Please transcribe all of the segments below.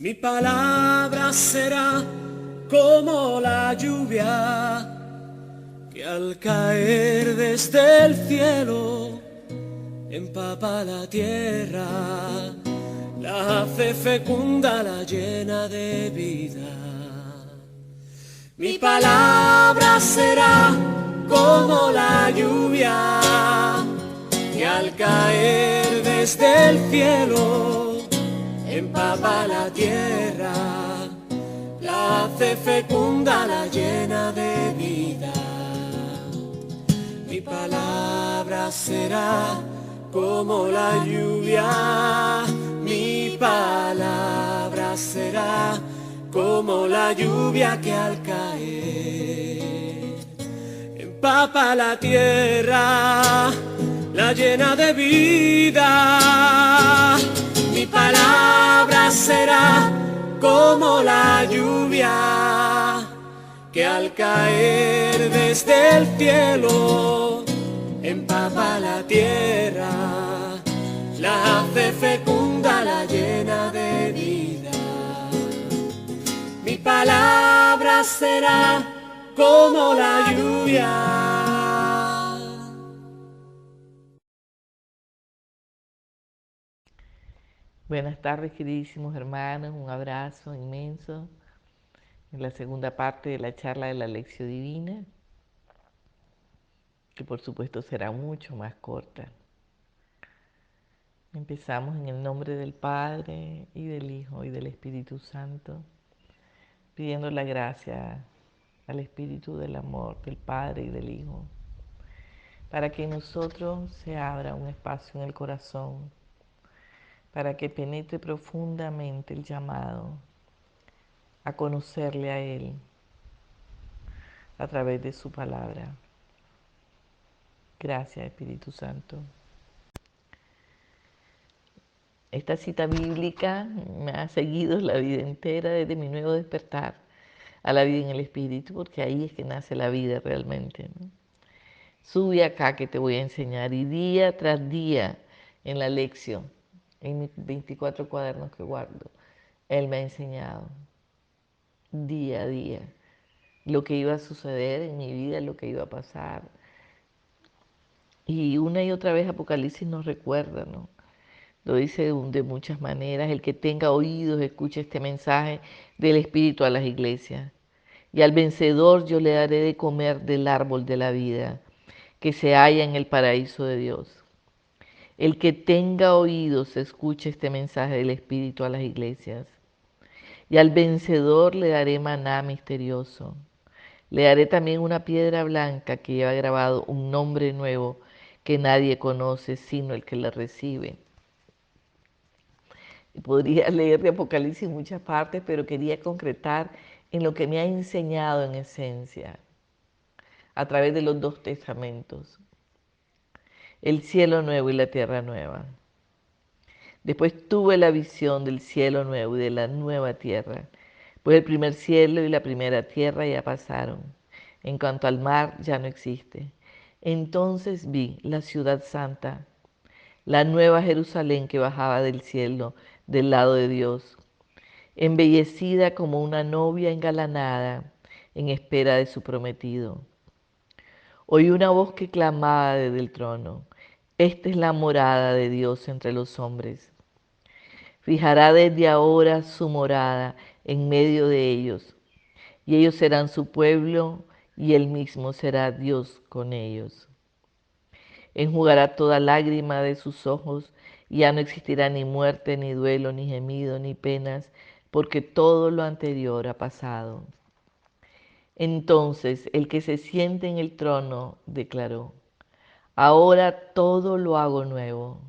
Mi palabra será como la lluvia que al caer desde el cielo empapa la tierra, la hace fecunda, la llena de vida. Mi palabra será como la lluvia que al caer desde el cielo empapa la tierra, la hace fecunda, la llena de vida. Mi palabra será como la lluvia, mi palabra será como la lluvia que al caer empapa la tierra, la llena de vida. Mi palabra será como la lluvia que al caer desde el cielo empapa la tierra, la hace fecunda, la llena de vida. Mi palabra será como la lluvia. Buenas tardes, queridísimos hermanos, un abrazo inmenso en la segunda parte de la charla de la Lección Divina, que por supuesto será mucho más corta. Empezamos en el nombre del Padre y del Hijo y del Espíritu Santo, pidiendo la gracia al Espíritu del amor del Padre y del Hijo, para que en nosotros se abra un espacio en el corazón, para que penetre profundamente el llamado a conocerle a Él a través de su palabra. Gracias, Espíritu Santo. Esta cita bíblica me ha seguido la vida entera desde mi nuevo despertar a la vida en el Espíritu, porque ahí es que nace la vida realmente, ¿no? Sube acá que te voy a enseñar, y día tras día en la lección, en mis 24 cuadernos que guardo, Él me ha enseñado día a día lo que iba a suceder en mi vida, lo que iba a pasar. Y una y otra vez Apocalipsis nos recuerda, ¿no? Lo dice de muchas maneras: el que tenga oídos escuche este mensaje del Espíritu a las iglesias. Y al vencedor yo le daré de comer del árbol de la vida que se halla en el paraíso de Dios. El que tenga oídos escuche este mensaje del Espíritu a las iglesias. Y al vencedor le daré maná misterioso. Le daré también una piedra blanca que lleva grabado un nombre nuevo que nadie conoce sino el que le recibe. Podría leer de Apocalipsis muchas partes, pero quería concretar en lo que me ha enseñado en esencia, a través de los dos testamentos: el cielo nuevo y la tierra nueva. Después tuve la visión del cielo nuevo y de la nueva tierra, pues el primer cielo y la primera tierra ya pasaron. En cuanto al mar, ya no existe. Entonces vi la ciudad santa, la nueva Jerusalén que bajaba del cielo, del lado de Dios, embellecida como una novia engalanada en espera de su prometido. Oí una voz que clamaba desde el trono: esta es la morada de Dios entre los hombres. Fijará desde ahora su morada en medio de ellos, y ellos serán su pueblo, y él mismo será Dios con ellos. Enjugará toda lágrima de sus ojos, y ya no existirá ni muerte, ni duelo, ni gemido, ni penas, porque todo lo anterior ha pasado. Entonces el que se siente en el trono declaró: ahora todo lo hago nuevo.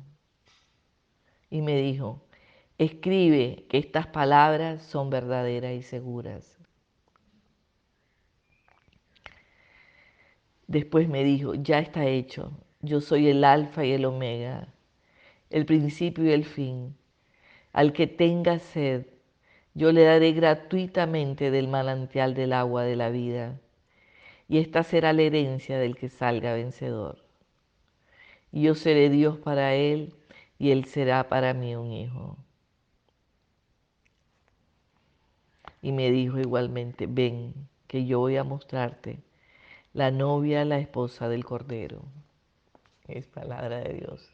Y me dijo: escribe que estas palabras son verdaderas y seguras. Después me dijo: ya está hecho. Yo soy el alfa y el omega, el principio y el fin. Al que tenga sed, yo le daré gratuitamente del manantial del agua de la vida, y esta será la herencia del que salga vencedor. Y yo seré Dios para él, y él será para mí un hijo. Y me dijo igualmente, ven, que yo voy a mostrarte la novia, la esposa del Cordero. Es palabra de Dios.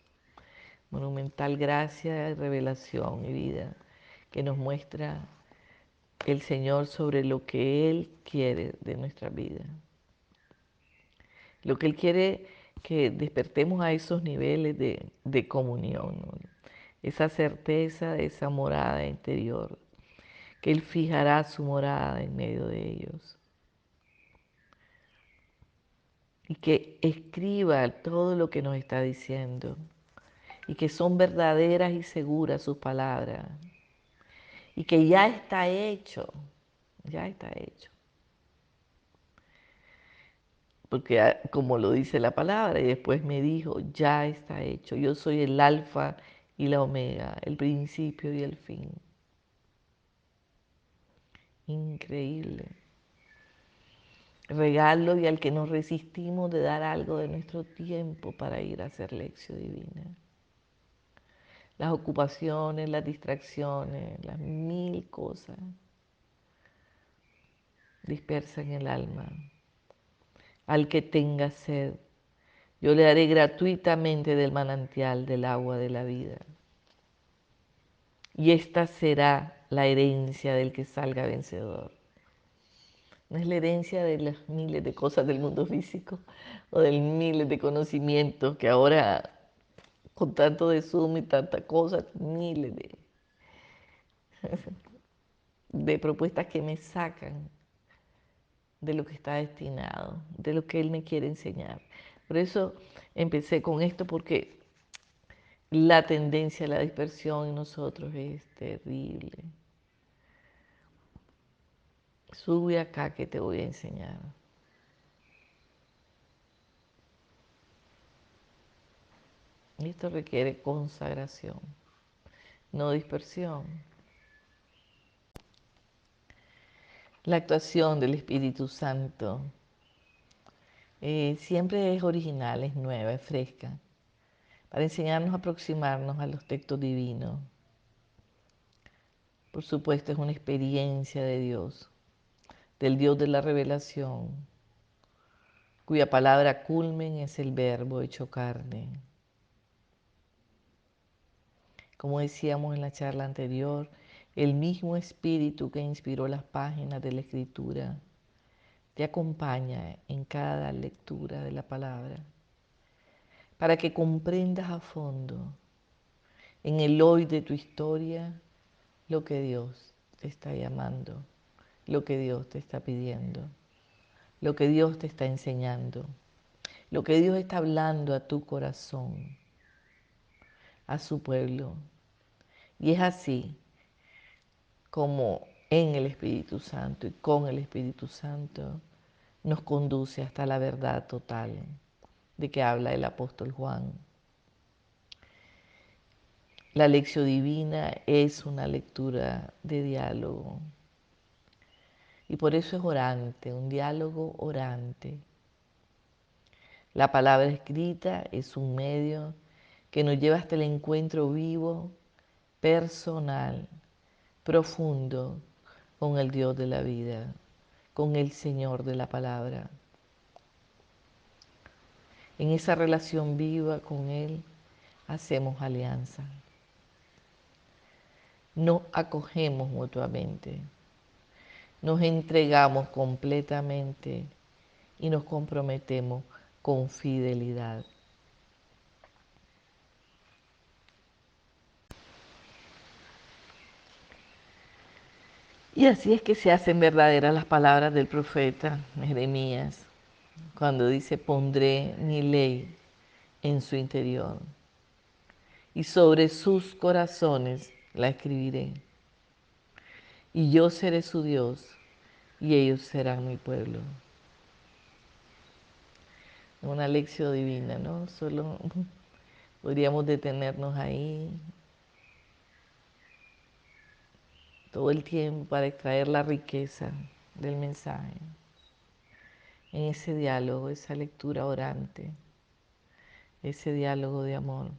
Monumental gracia, revelación y vida que nos muestra el Señor sobre lo que Él quiere de nuestra vida. Lo que Él quiere que despertemos a esos niveles de comunión, ¿no? Esa certeza, esa morada interior, que Él fijará su morada en medio de ellos. Y que escriba todo lo que nos está diciendo. Y que son verdaderas y seguras sus palabras. Y que ya está hecho, ya está hecho. Porque como lo dice la palabra, y después me dijo, ya está hecho. Yo soy el alfa y la omega, el principio y el fin. Increíble. Regalo y al que nos resistimos de dar algo de nuestro tiempo para ir a hacer lección divina. Las ocupaciones, las distracciones, las mil cosas dispersan el alma. Al que tenga sed, yo le daré gratuitamente del manantial del agua de la vida. Y esta será la herencia del que salga vencedor. No es la herencia de las miles de cosas del mundo físico o de miles de conocimientos que ahora con tanto de Zoom y tanta cosa, miles de propuestas que me sacan de lo que está destinado, de lo que Él me quiere enseñar. Por eso empecé con esto, porque la tendencia a la dispersión en nosotros es terrible. Sube acá que te voy a enseñar. Y esto requiere consagración, no dispersión. La actuación del Espíritu Santo siempre es original, es nueva, es fresca, para enseñarnos a aproximarnos a los textos divinos. Por supuesto, es una experiencia de Dios, del Dios de la revelación, cuya palabra culmen es el Verbo hecho carne. Como decíamos en la charla anterior, el mismo Espíritu que inspiró las páginas de la Escritura te acompaña en cada lectura de la palabra, para que comprendas a fondo, en el hoy de tu historia, lo que Dios te está llamando, lo que Dios te está pidiendo, lo que Dios te está enseñando, lo que Dios está hablando a tu corazón, a su pueblo. Y es así como en el Espíritu Santo y con el Espíritu Santo nos conduce hasta la verdad total de que habla el apóstol Juan. La lección divina es una lectura de diálogo y por eso es orante, un diálogo orante. La palabra escrita es un medio que nos lleva hasta el encuentro vivo, personal, profundo con el Dios de la vida, con el Señor de la palabra. En esa relación viva con Él hacemos alianza. Nos acogemos mutuamente, nos entregamos completamente y nos comprometemos con fidelidad. Y así es que se hacen verdaderas las palabras del profeta Jeremías, cuando dice, pondré mi ley en su interior y sobre sus corazones la escribiré. Y yo seré su Dios y ellos serán mi pueblo. Una lección divina, ¿no? Solo podríamos detenernos ahí todo el tiempo para extraer la riqueza del mensaje, en ese diálogo, esa lectura orante, ese diálogo de amor.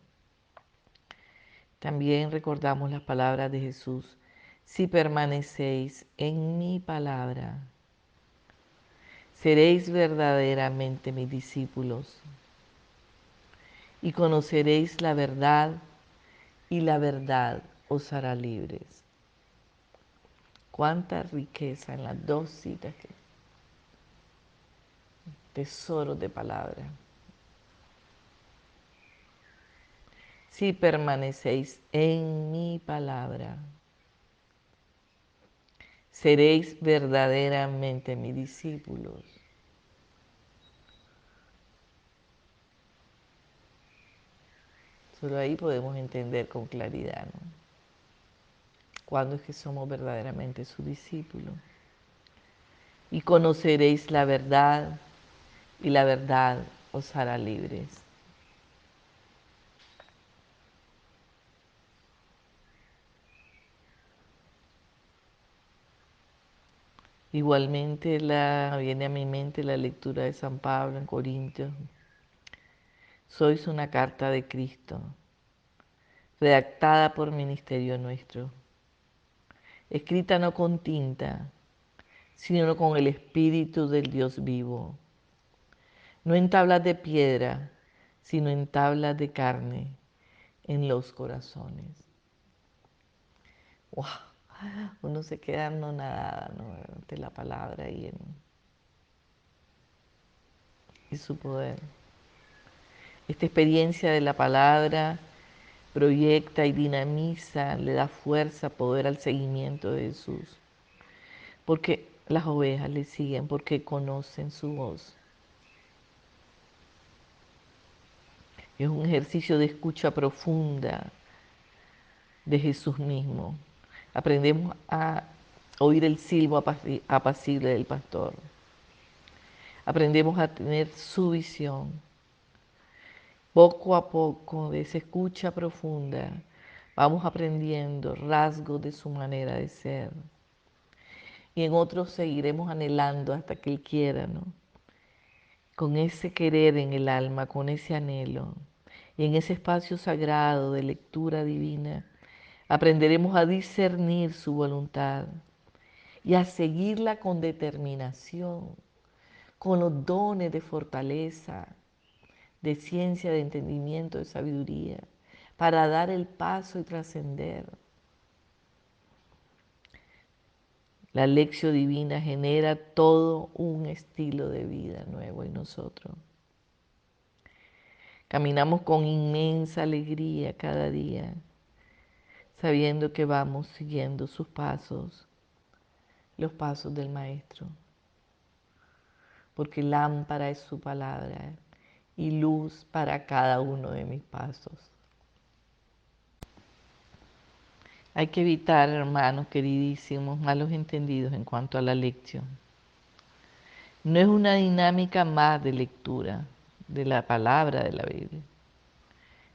También recordamos las palabras de Jesús Si permanecéis en mi palabra, seréis verdaderamente mis discípulos y conoceréis la verdad y la verdad os hará libres. Cuánta riqueza en las dos citas, tesoros de palabra. Si permanecéis en mi palabra, seréis verdaderamente mis discípulos. Solo ahí podemos entender con claridad, ¿no? Cuándo es que somos verdaderamente sus discípulos. Y conoceréis la verdad, y la verdad os hará libres. Igualmente viene a mi mente la lectura de San Pablo en Corintios. Sois una carta de Cristo, redactada por ministerio nuestro, escrita no con tinta, sino con el Espíritu del Dios vivo, no en tablas de piedra, sino en tablas de carne, en los corazones. ¡Wow! Uno se queda anonadada, ¿no?, ante la palabra y su poder. Esta experiencia de la palabra proyecta y dinamiza, le da fuerza, poder al seguimiento de Jesús. Porque las ovejas le siguen, porque conocen su voz. Es un ejercicio de escucha profunda de Jesús mismo. Aprendemos a oír el silbo apacible del pastor. Aprendemos a tener su visión. Poco a poco, de esa escucha profunda, vamos aprendiendo rasgos de su manera de ser. Y en otros seguiremos anhelando hasta que Él quiera, ¿no? Con ese querer en el alma, con ese anhelo. Y en ese espacio sagrado de lectura divina, aprenderemos a discernir su voluntad y a seguirla con determinación, con los dones de fortaleza, de ciencia, de entendimiento, de sabiduría, para dar el paso y trascender. La lección divina genera todo un estilo de vida nuevo en nosotros. Caminamos con inmensa alegría cada día, sabiendo que vamos siguiendo sus pasos, los pasos del Maestro, porque lámpara es su palabra y luz para cada uno de mis pasos. Hay que evitar, hermanos queridísimos, malos entendidos en cuanto a la lección. No es una dinámica más de lectura de la palabra de la Biblia.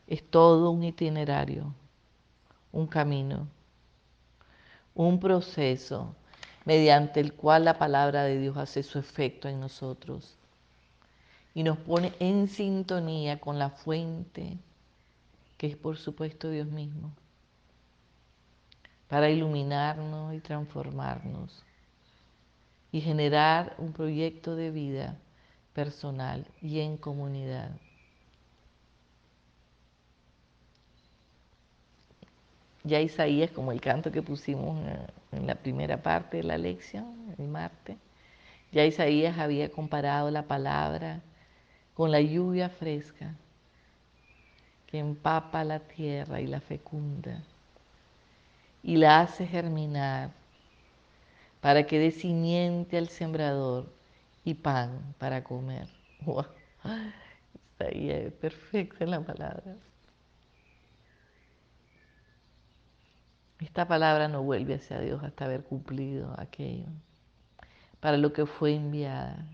Es todo un itinerario, un camino, un proceso mediante el cual la palabra de Dios hace su efecto en nosotros y nos pone en sintonía con la fuente, que es por supuesto Dios mismo, para iluminarnos y transformarnos y generar un proyecto de vida personal y en comunidad. Ya Isaías, como el canto que pusimos en la primera parte de la lección, el martes, ya Isaías había comparado la palabra con la lluvia fresca que empapa la tierra y la fecunda y la hace germinar para que dé simiente al sembrador y pan para comer. ¡Wow! Isaías es perfecto en la palabra. Esta palabra no vuelve hacia Dios hasta haber cumplido aquello para lo que fue enviada.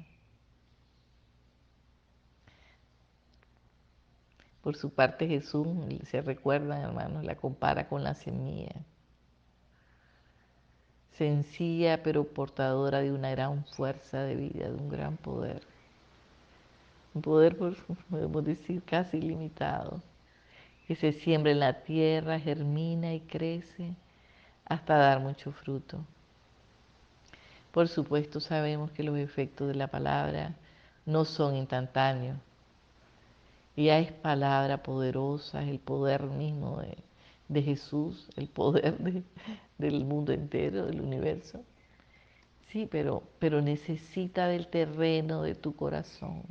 Por su parte Jesús, se recuerdan, hermanos, la compara con la semilla. Sencilla pero portadora de una gran fuerza de vida, de un gran poder. Un poder, podemos decir, casi ilimitado, que se siembra en la tierra, germina y crece hasta dar mucho fruto. Por supuesto, sabemos que los efectos de la palabra no son instantáneos. Ella es palabra poderosa, es el poder mismo de Jesús, el poder del mundo entero, del universo. Sí, pero necesita del terreno de tu corazón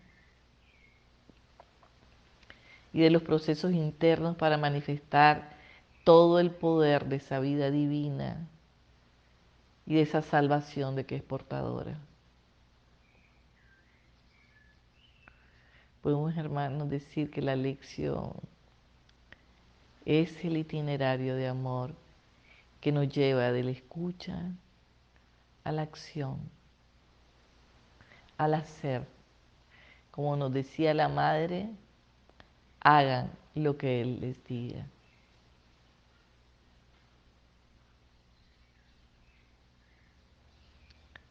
y de los procesos internos para manifestar todo el poder de esa vida divina y de esa salvación de que es portadora. Podemos, hermanos, decir que la lección es el itinerario de amor que nos lleva de la escucha a la acción, al hacer. Como nos decía la madre, hagan lo que Él les diga.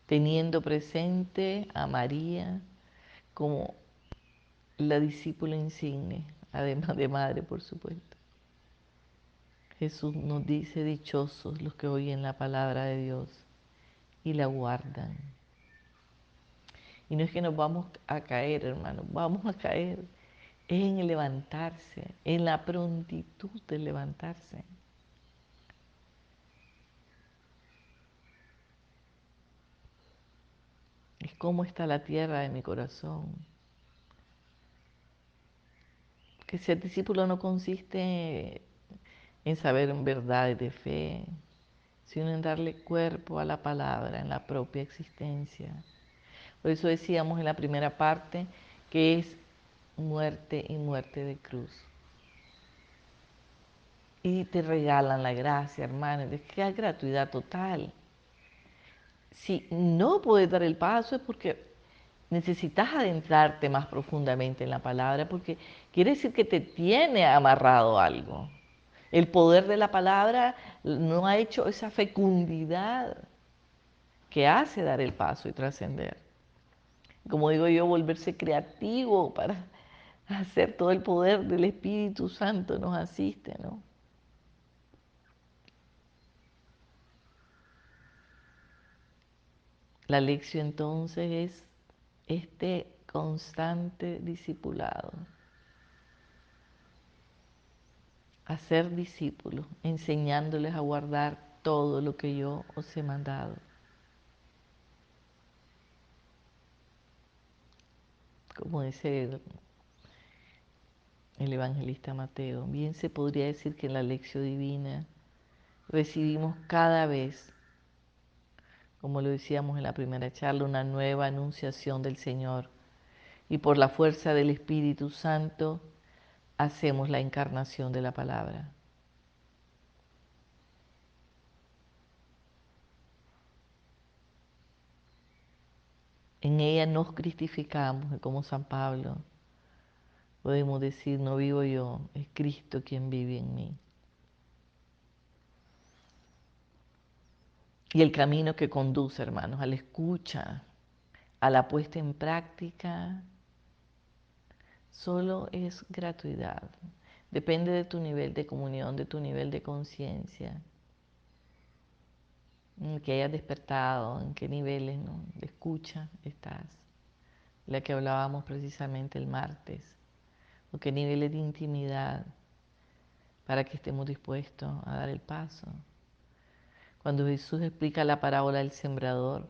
Teniendo presente a María como la discípula insigne, además de madre, por supuesto. Jesús nos dice, dichosos los que oyen la palabra de Dios y la guardan. Y no es que nos vamos a caer, hermanos, vamos a caer en el levantarse, en la prontitud de levantarse. Es cómo está la tierra de mi corazón. Que ser discípulo no consiste en saber en verdades de fe, sino en darle cuerpo a la palabra en la propia existencia. Por eso decíamos en la primera parte que es muerte y muerte de cruz. Y te regalan la gracia, hermano, es que hay gratuidad total. Si no puedes dar el paso es porque necesitas adentrarte más profundamente en la palabra, porque quiere decir que te tiene amarrado algo. El poder de la palabra no ha hecho esa fecundidad que hace dar el paso y trascender. Como digo yo, volverse creativo para hacer todo el poder del Espíritu Santo nos asiste, ¿no? La lección entonces es este constante discipulado, hacer discípulos, enseñándoles a guardar todo lo que yo os he mandado. Como dice el evangelista Mateo, bien se podría decir que en la lección divina recibimos cada vez, como lo decíamos en la primera charla, una nueva anunciación del Señor. Y por la fuerza del Espíritu Santo hacemos la encarnación de la palabra. En ella nos cristificamos, como San Pablo. Podemos decir, no vivo yo, es Cristo quien vive en mí. Y el camino que conduce, hermanos, a la escucha, a la puesta en práctica, solo es gratuidad. Depende de tu nivel de comunión, de tu nivel de conciencia, en que hayas despertado, en qué niveles, ¿no?, de escucha estás, la que hablábamos precisamente el martes, o qué niveles de intimidad para que estemos dispuestos a dar el paso. Cuando Jesús explica la parábola del sembrador,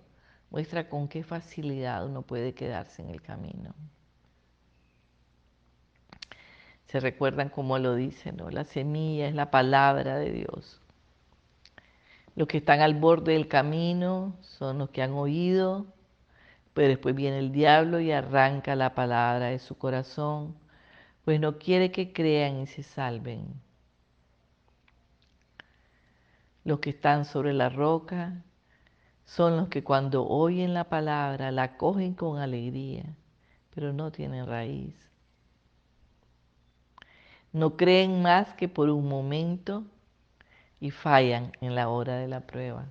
muestra con qué facilidad uno puede quedarse en el camino. Se recuerdan cómo lo dicen, ¿no? La semilla es la palabra de Dios. Los que están al borde del camino son los que han oído, pero después viene el diablo y arranca la palabra de su corazón, pues no quiere que crean y se salven. Los que están sobre la roca son los que cuando oyen la palabra la acogen con alegría, pero no tienen raíz. No creen más que por un momento y fallan en la hora de la prueba.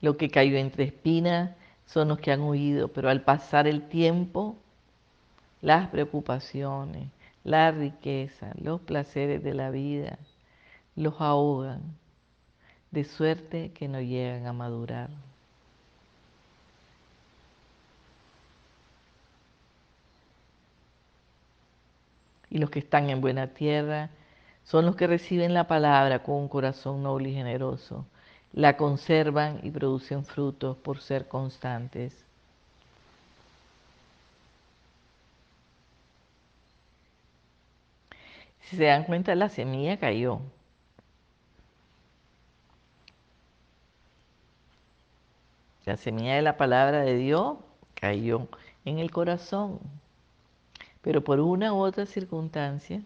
Lo que cayó entre espinas son los que han oído, pero al pasar el tiempo, las preocupaciones, la riqueza, los placeres de la vida los ahogan, de suerte que no llegan a madurar. Y los que están en buena tierra son los que reciben la palabra con un corazón noble y generoso, la conservan y producen frutos por ser constantes. Si se dan cuenta, la semilla cayó. La semilla de la palabra de Dios cayó en el corazón, pero por una u otra circunstancia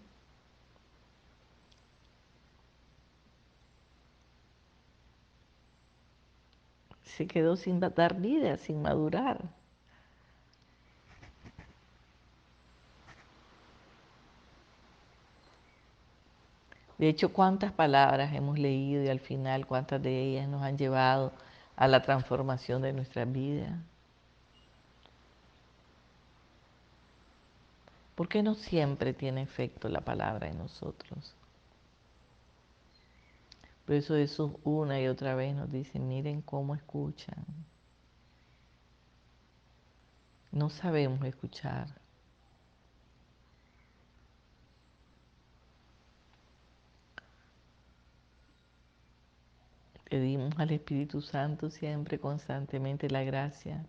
se quedó sin dar vida, sin madurar. De hecho, cuántas palabras hemos leído y al final cuántas de ellas nos han llevado a la transformación de nuestra vida. ¿Por qué no siempre tiene efecto la palabra en nosotros? Por eso Jesús una y otra vez nos dice, miren cómo escuchan. No sabemos escuchar. Pedimos al Espíritu Santo siempre, constantemente, la gracia.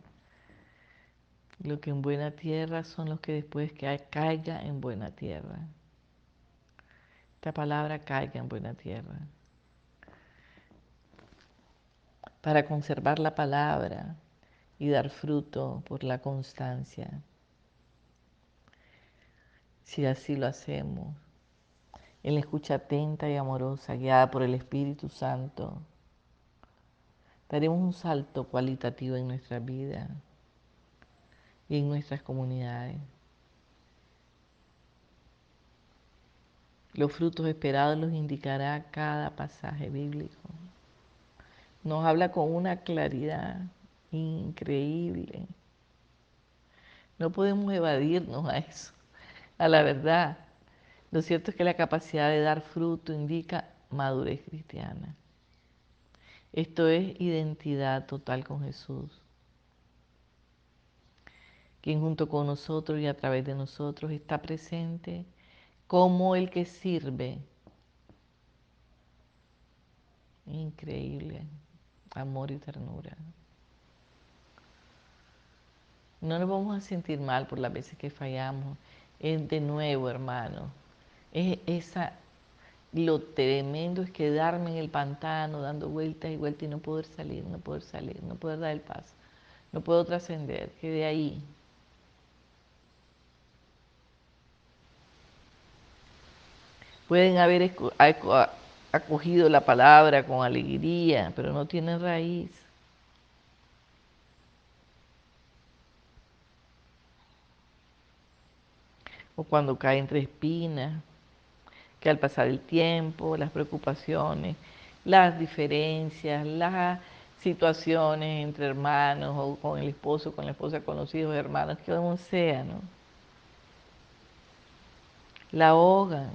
Lo que en buena tierra son los que después que caiga en buena tierra. Esta palabra caiga en buena tierra. Para conservar la palabra y dar fruto por la constancia. Si así lo hacemos, en la escucha atenta y amorosa, guiada por el Espíritu Santo, daremos un salto cualitativo en nuestra vida y en nuestras comunidades. Los frutos esperados los indicará cada pasaje bíblico. Nos habla con una claridad increíble. No podemos evadirnos a eso, a la verdad. Lo cierto es que la capacidad de dar fruto indica madurez cristiana. Esto es identidad total con Jesús, quien junto con nosotros y a través de nosotros está presente como el que sirve. Increíble amor y ternura. No nos vamos a sentir mal por las veces que fallamos. Es de nuevo, hermano. Lo tremendo es quedarme en el pantano dando vueltas y vueltas y no poder salir, no poder salir, no poder dar el paso. No puedo trascender, quedé ahí. Pueden haber acogido la palabra con alegría, pero no tienen raíz. O cuando cae entre espinas, que al pasar el tiempo, las preocupaciones, las diferencias, las situaciones entre hermanos o con el esposo, con la esposa, con los hijos, hermanos, que como sea, ¿no? La ahogan,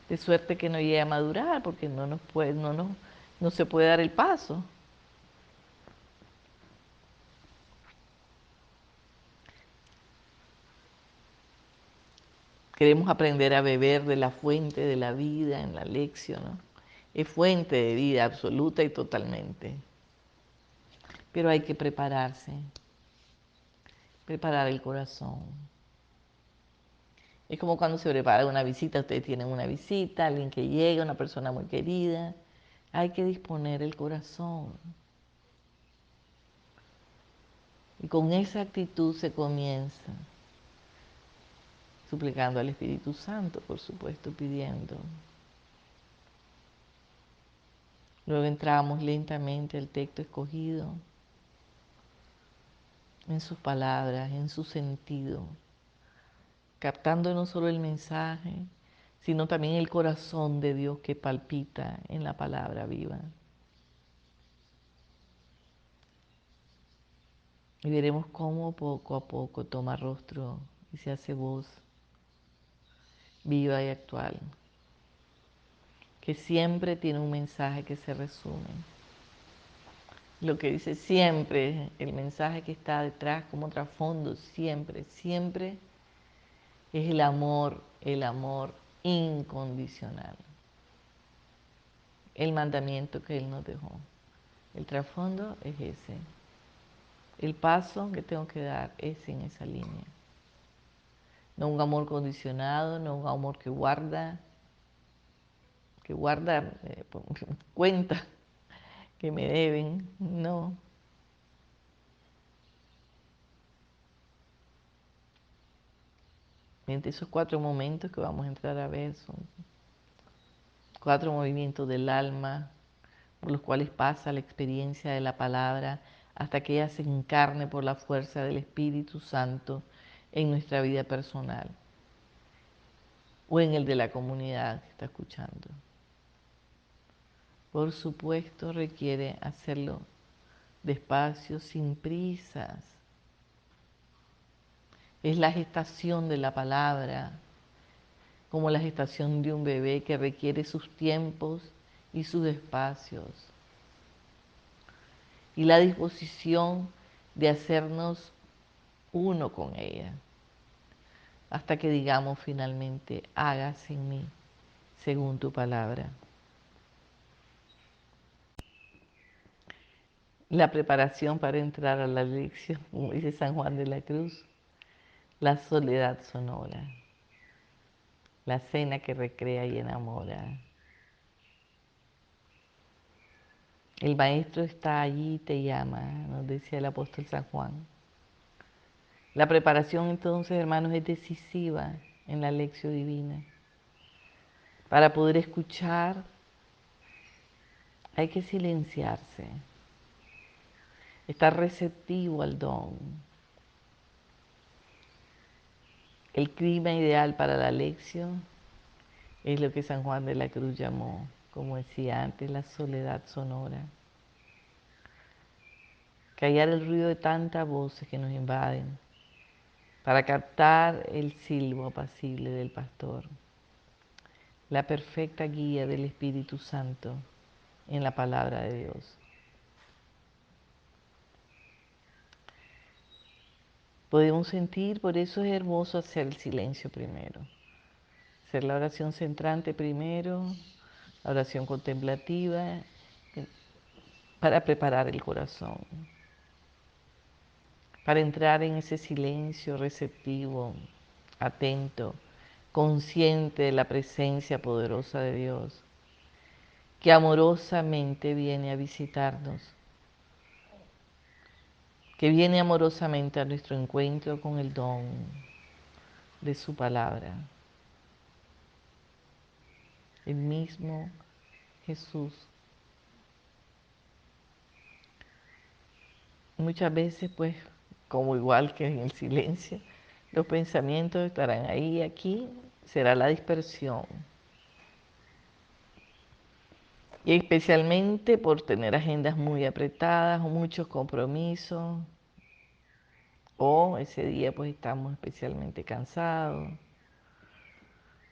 de suerte que no llegue a madurar porque no se puede dar el paso. Queremos aprender a beber de la fuente de la vida en la lección, ¿no? Es fuente de vida absoluta y totalmente. Pero hay que prepararse, preparar el corazón. Es como cuando se prepara una visita, ustedes tienen una visita, alguien que llega, una persona muy querida. Hay que disponer el corazón. Y con esa actitud se comienza, suplicando al Espíritu Santo, por supuesto, pidiendo. Luego entramos lentamente al texto escogido, en sus palabras, en su sentido, captando no solo el mensaje, sino también el corazón de Dios que palpita en la palabra viva. Y veremos cómo poco a poco toma rostro y se hace voz viva y actual. que siempre tiene un mensaje que se resume. Lo que dice siempre, el mensaje que está detrás como trasfondo, siempre, siempre es el amor incondicional. El mandamiento que Él nos dejó. El trasfondo es ese. El paso que tengo que dar es en esa línea. No un amor condicionado, no un amor que guarda cuenta que me deben, no. Entre esos 4 momentos que vamos a entrar a ver son 4 movimientos del alma por los cuales pasa la experiencia de la palabra hasta que ella se encarne por la fuerza del Espíritu Santo en nuestra vida personal o en el de la comunidad que está escuchando. Por supuesto, requiere hacerlo despacio, sin prisas. Es la gestación de la palabra, como la gestación de un bebé que requiere sus tiempos y sus espacios. Y la disposición de hacernos uno con ella, hasta que digamos finalmente, hágase en mí según tu palabra. La preparación para entrar a la lección, como dice San Juan de la Cruz, la soledad sonora, la cena que recrea y enamora. El Maestro está allí y te llama, nos decía el apóstol San Juan. La preparación entonces, hermanos, es decisiva en la lección divina. Para poder escuchar hay que silenciarse, estar receptivo al don. El clima ideal para la lección es lo que San Juan de la Cruz llamó, como decía antes, la soledad sonora. Callar el ruido de tantas voces que nos invaden para captar el silbo apacible del pastor, la perfecta guía del Espíritu Santo en la palabra de Dios. Podemos sentir, por eso es hermoso hacer el silencio primero, hacer la oración centrante primero, la oración contemplativa, para preparar el corazón, para entrar en ese silencio receptivo, atento, consciente de la presencia poderosa de Dios, que amorosamente viene a visitarnos, que viene amorosamente a nuestro encuentro con el don de su palabra. El mismo Jesús. Muchas veces, pues, como igual que en el silencio, los pensamientos estarán ahí y aquí, será la dispersión. Y especialmente por tener agendas muy apretadas o muchos compromisos, o ese día pues estamos especialmente cansados,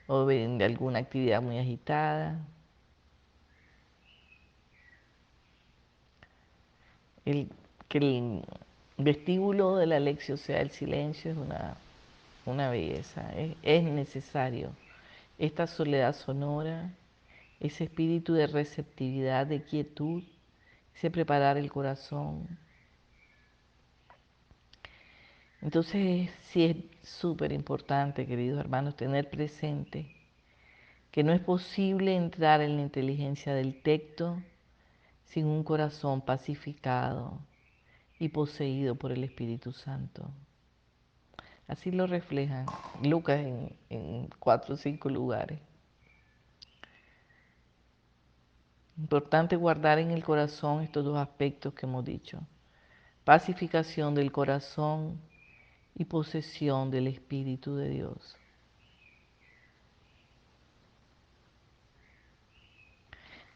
o de alguna actividad muy agitada. Que el vestíbulo de la lección sea el silencio es una belleza, es necesario. Esta soledad sonora, ese espíritu de receptividad, de quietud, ese preparar el corazón. Entonces sí es súper importante, queridos hermanos, tener presente que no es posible entrar en la inteligencia del texto sin un corazón pacificado y poseído por el Espíritu Santo. Así lo refleja Lucas en 4 o 5 lugares. Importante guardar en el corazón estos 2 aspectos que hemos dicho. Pacificación del corazón y posesión del Espíritu de Dios.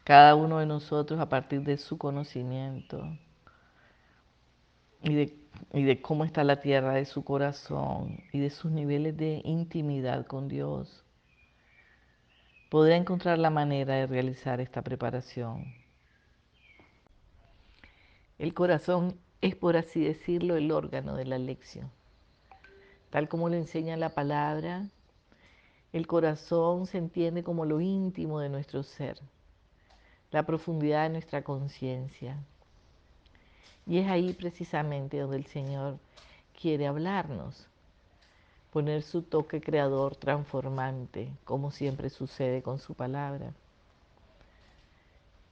Cada uno de nosotros, a partir de su conocimiento y de cómo está la tierra de su corazón y de sus niveles de intimidad con Dios, podrá encontrar la manera de realizar esta preparación. El corazón es, por así decirlo, el órgano de la lección. Tal como lo enseña la palabra, el corazón se entiende como lo íntimo de nuestro ser, la profundidad de nuestra conciencia. Y es ahí precisamente donde el Señor quiere hablarnos, poner su toque creador transformante, como siempre sucede con su palabra.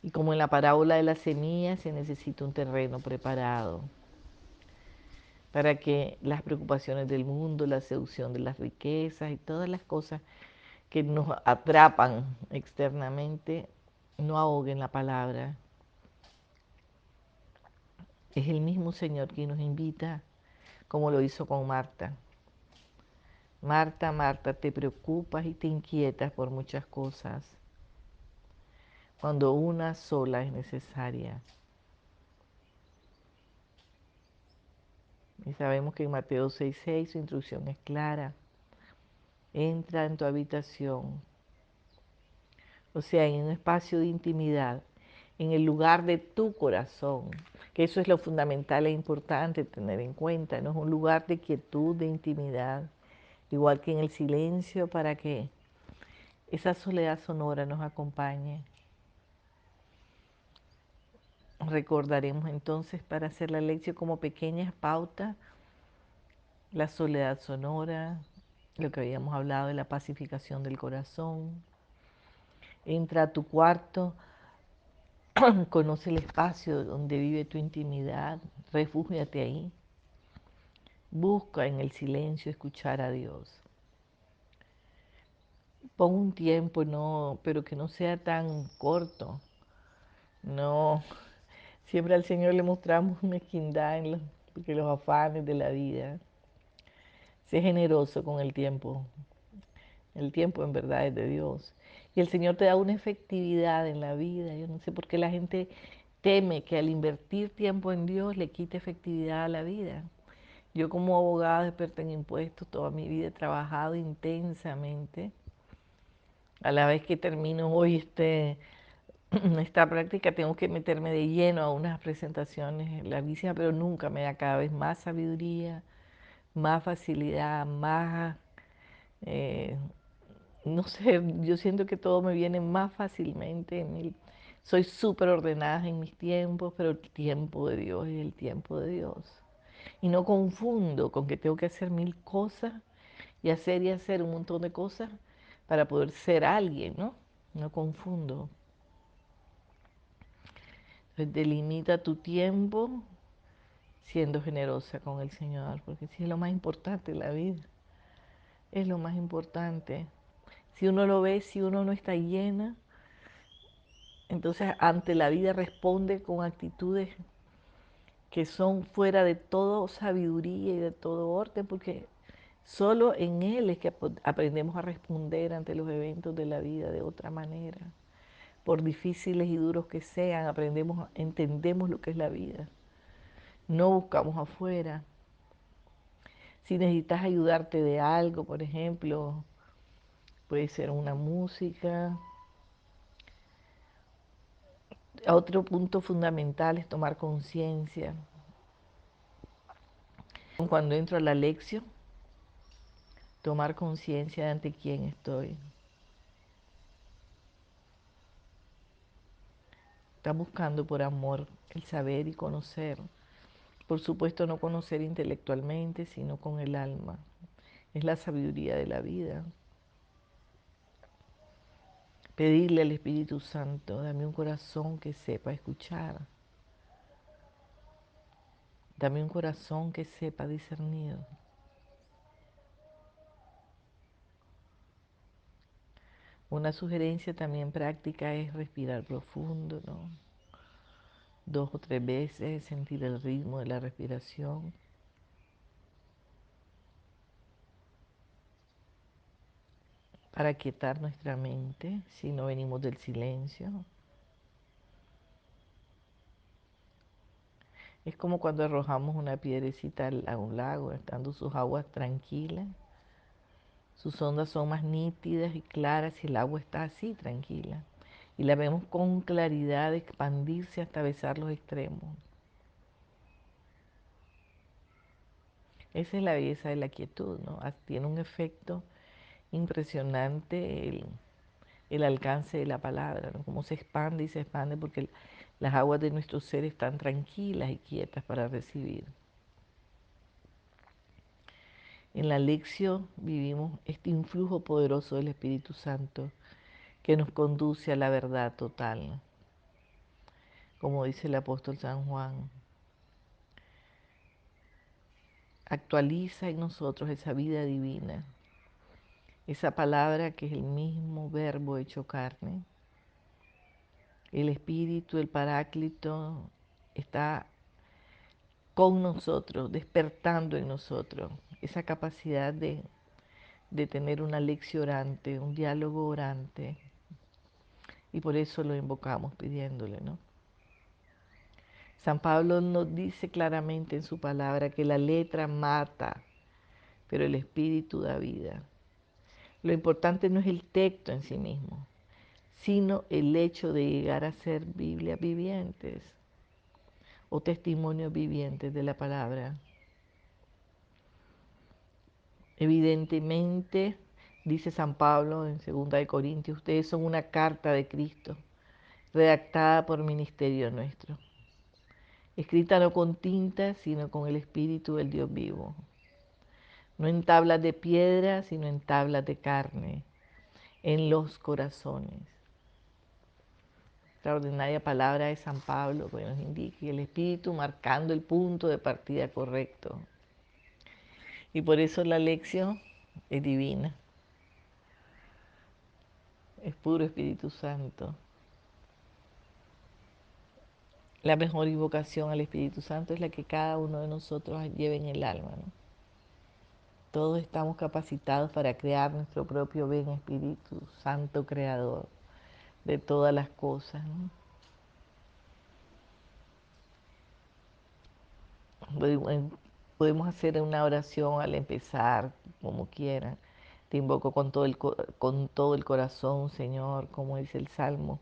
Y como en la parábola de la semilla se necesita un terreno preparado para que las preocupaciones del mundo, la seducción de las riquezas y todas las cosas que nos atrapan externamente no ahoguen la palabra. Es el mismo Señor quien nos invita, como lo hizo con Marta. Marta, Marta, te preocupas y te inquietas por muchas cosas, cuando una sola es necesaria. Y sabemos que en Mateo 6:6 su instrucción es clara. Entra en tu habitación, o sea, en un espacio de intimidad, en el lugar de tu corazón, que eso es lo fundamental e importante tener en cuenta, ¿no? Es un lugar de quietud, de intimidad, igual que en el silencio, para que esa soledad sonora nos acompañe. Recordaremos entonces para hacer la lección como pequeñas pautas, la soledad sonora, lo que habíamos hablado de la pacificación del corazón. Entra a tu cuarto, conoce el espacio donde vive tu intimidad, refúgiate ahí. Busca en el silencio escuchar a Dios. Pon un tiempo, no, pero que no sea tan corto. No, siempre al Señor le mostramos mezquindad porque los afanes de la vida. Sé generoso con el tiempo. El tiempo en verdad es de Dios. Y el Señor te da una efectividad en la vida. Yo no sé por qué la gente teme que al invertir tiempo en Dios le quite efectividad a la vida. Yo como abogada experta en impuestos toda mi vida he trabajado intensamente. A la vez que termino hoy esta práctica tengo que meterme de lleno a unas presentaciones larguísimas, pero nunca me da cada vez más sabiduría, más facilidad, más eh, no sé, yo siento que todo me viene más fácilmente. Soy súper ordenada en mis tiempos, pero el tiempo de Dios es el tiempo de Dios. Y no confundo con que tengo que hacer mil cosas y hacer un montón de cosas para poder ser alguien, ¿no? No confundo. Entonces, delimita tu tiempo siendo generosa con el Señor, porque sí es lo más importante en la vida. Es lo más importante. Si uno lo ve, si uno no está llena, entonces ante la vida responde con actitudes que son fuera de todo sabiduría y de todo orden, porque solo en Él es que aprendemos a responder ante los eventos de la vida de otra manera. Por difíciles y duros que sean, entendemos lo que es la vida. No buscamos afuera. Si necesitas ayudarte de algo, por ejemplo, puede ser una música. Otro punto fundamental es tomar conciencia. Cuando entro a la lección, tomar conciencia de ante quién estoy. Está buscando por amor el saber y conocer. Por supuesto, no conocer intelectualmente, sino con el alma. Es la sabiduría de la vida. Pedirle al Espíritu Santo, dame un corazón que sepa escuchar. Dame un corazón que sepa discernir. Una sugerencia también práctica es respirar profundo, ¿no? 2 o 3 veces, sentir el ritmo de la respiración. Para quietar nuestra mente, si no venimos del silencio. Es como cuando arrojamos una piedrecita a un lago, estando sus aguas tranquilas, Sus ondas son más nítidas y claras si el agua está así, tranquila. Y la vemos con claridad expandirse hasta besar los extremos. Esa es la belleza de la quietud, ¿no? Tiene un efecto impresionante el alcance de la palabra, ¿no? Cómo se expande y se expande porque las aguas de nuestro ser están tranquilas y quietas para recibir. En la lección vivimos este influjo poderoso del Espíritu Santo que nos conduce a la verdad total, como dice el apóstol San Juan. Actualiza en nosotros esa vida divina, esa palabra que es el mismo verbo hecho carne. El Espíritu, el Paráclito, está con nosotros, despertando en nosotros esa capacidad de tener una lección orante, un diálogo orante. Y por eso lo invocamos pidiéndole, ¿no? San Pablo nos dice claramente en su palabra que la letra mata, pero el espíritu da vida. Lo importante no es el texto en sí mismo, sino el hecho de llegar a ser Biblias vivientes o testimonios vivientes de la palabra. Evidentemente, dice San Pablo en 2 Corintios, ustedes son una carta de Cristo, redactada por ministerio nuestro, escrita no con tinta, sino con el Espíritu del Dios vivo. No en tablas de piedra, sino en tablas de carne, en los corazones. Extraordinaria palabra de San Pablo que nos indica el Espíritu marcando el punto de partida correcto. Y por eso la lección es divina, es puro Espíritu Santo. La mejor invocación al Espíritu Santo es la que cada uno de nosotros lleve en el alma, ¿no? Todos estamos capacitados para crear nuestro propio bien Espíritu Santo Creador de todas las cosas, ¿no? Podemos hacer una oración al empezar, como quieran. Te invoco con todo el corazón, Señor, como dice el Salmo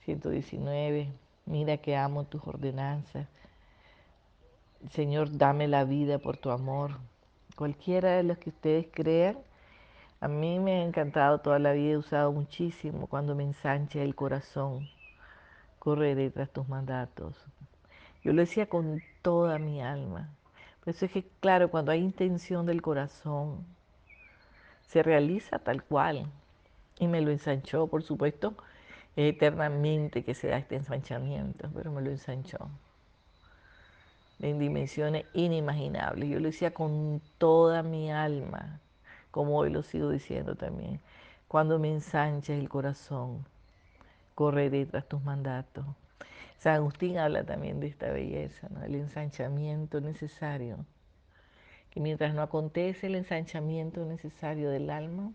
119. Mira que amo tus ordenanzas. Señor, dame la vida por tu amor. Cualquiera de los que ustedes crean, a mí me ha encantado toda la vida, he usado muchísimo cuando me ensancha el corazón. Correré tras tus mandatos. Yo lo decía con toda mi alma. Por eso es que, claro, cuando hay intención del corazón, se realiza tal cual. Y me lo ensanchó, por supuesto, eternamente que se da este ensanchamiento, pero me lo ensanchó en dimensiones inimaginables. Yo lo decía con toda mi alma, como hoy lo sigo diciendo también. Cuando me ensanches el corazón, correré tras tus mandatos. San Agustín habla también de esta belleza, ¿no? El ensanchamiento necesario. Que mientras no acontece el ensanchamiento necesario del alma,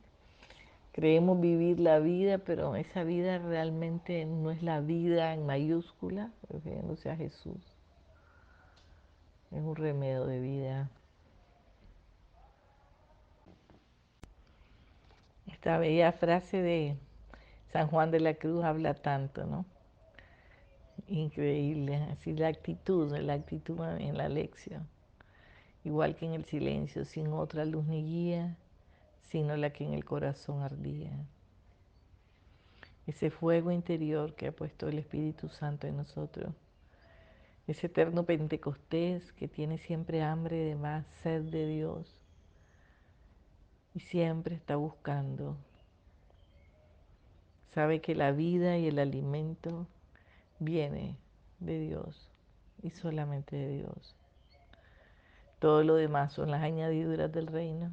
creemos vivir la vida, pero esa vida realmente no es la vida en mayúscula, refiriéndose a Jesús. Es un remedio de vida. Esta bella frase de San Juan de la Cruz habla tanto, ¿no? Increíble, así la actitud en la lección. Igual que en el silencio, sin otra luz ni guía, sino la que en el corazón ardía. Ese fuego interior que ha puesto el Espíritu Santo en nosotros. Ese eterno Pentecostés que tiene siempre hambre de más, sed de Dios. Y siempre está buscando. Sabe que la vida y el alimento viene de Dios y solamente de Dios. Todo lo demás son las añadiduras del reino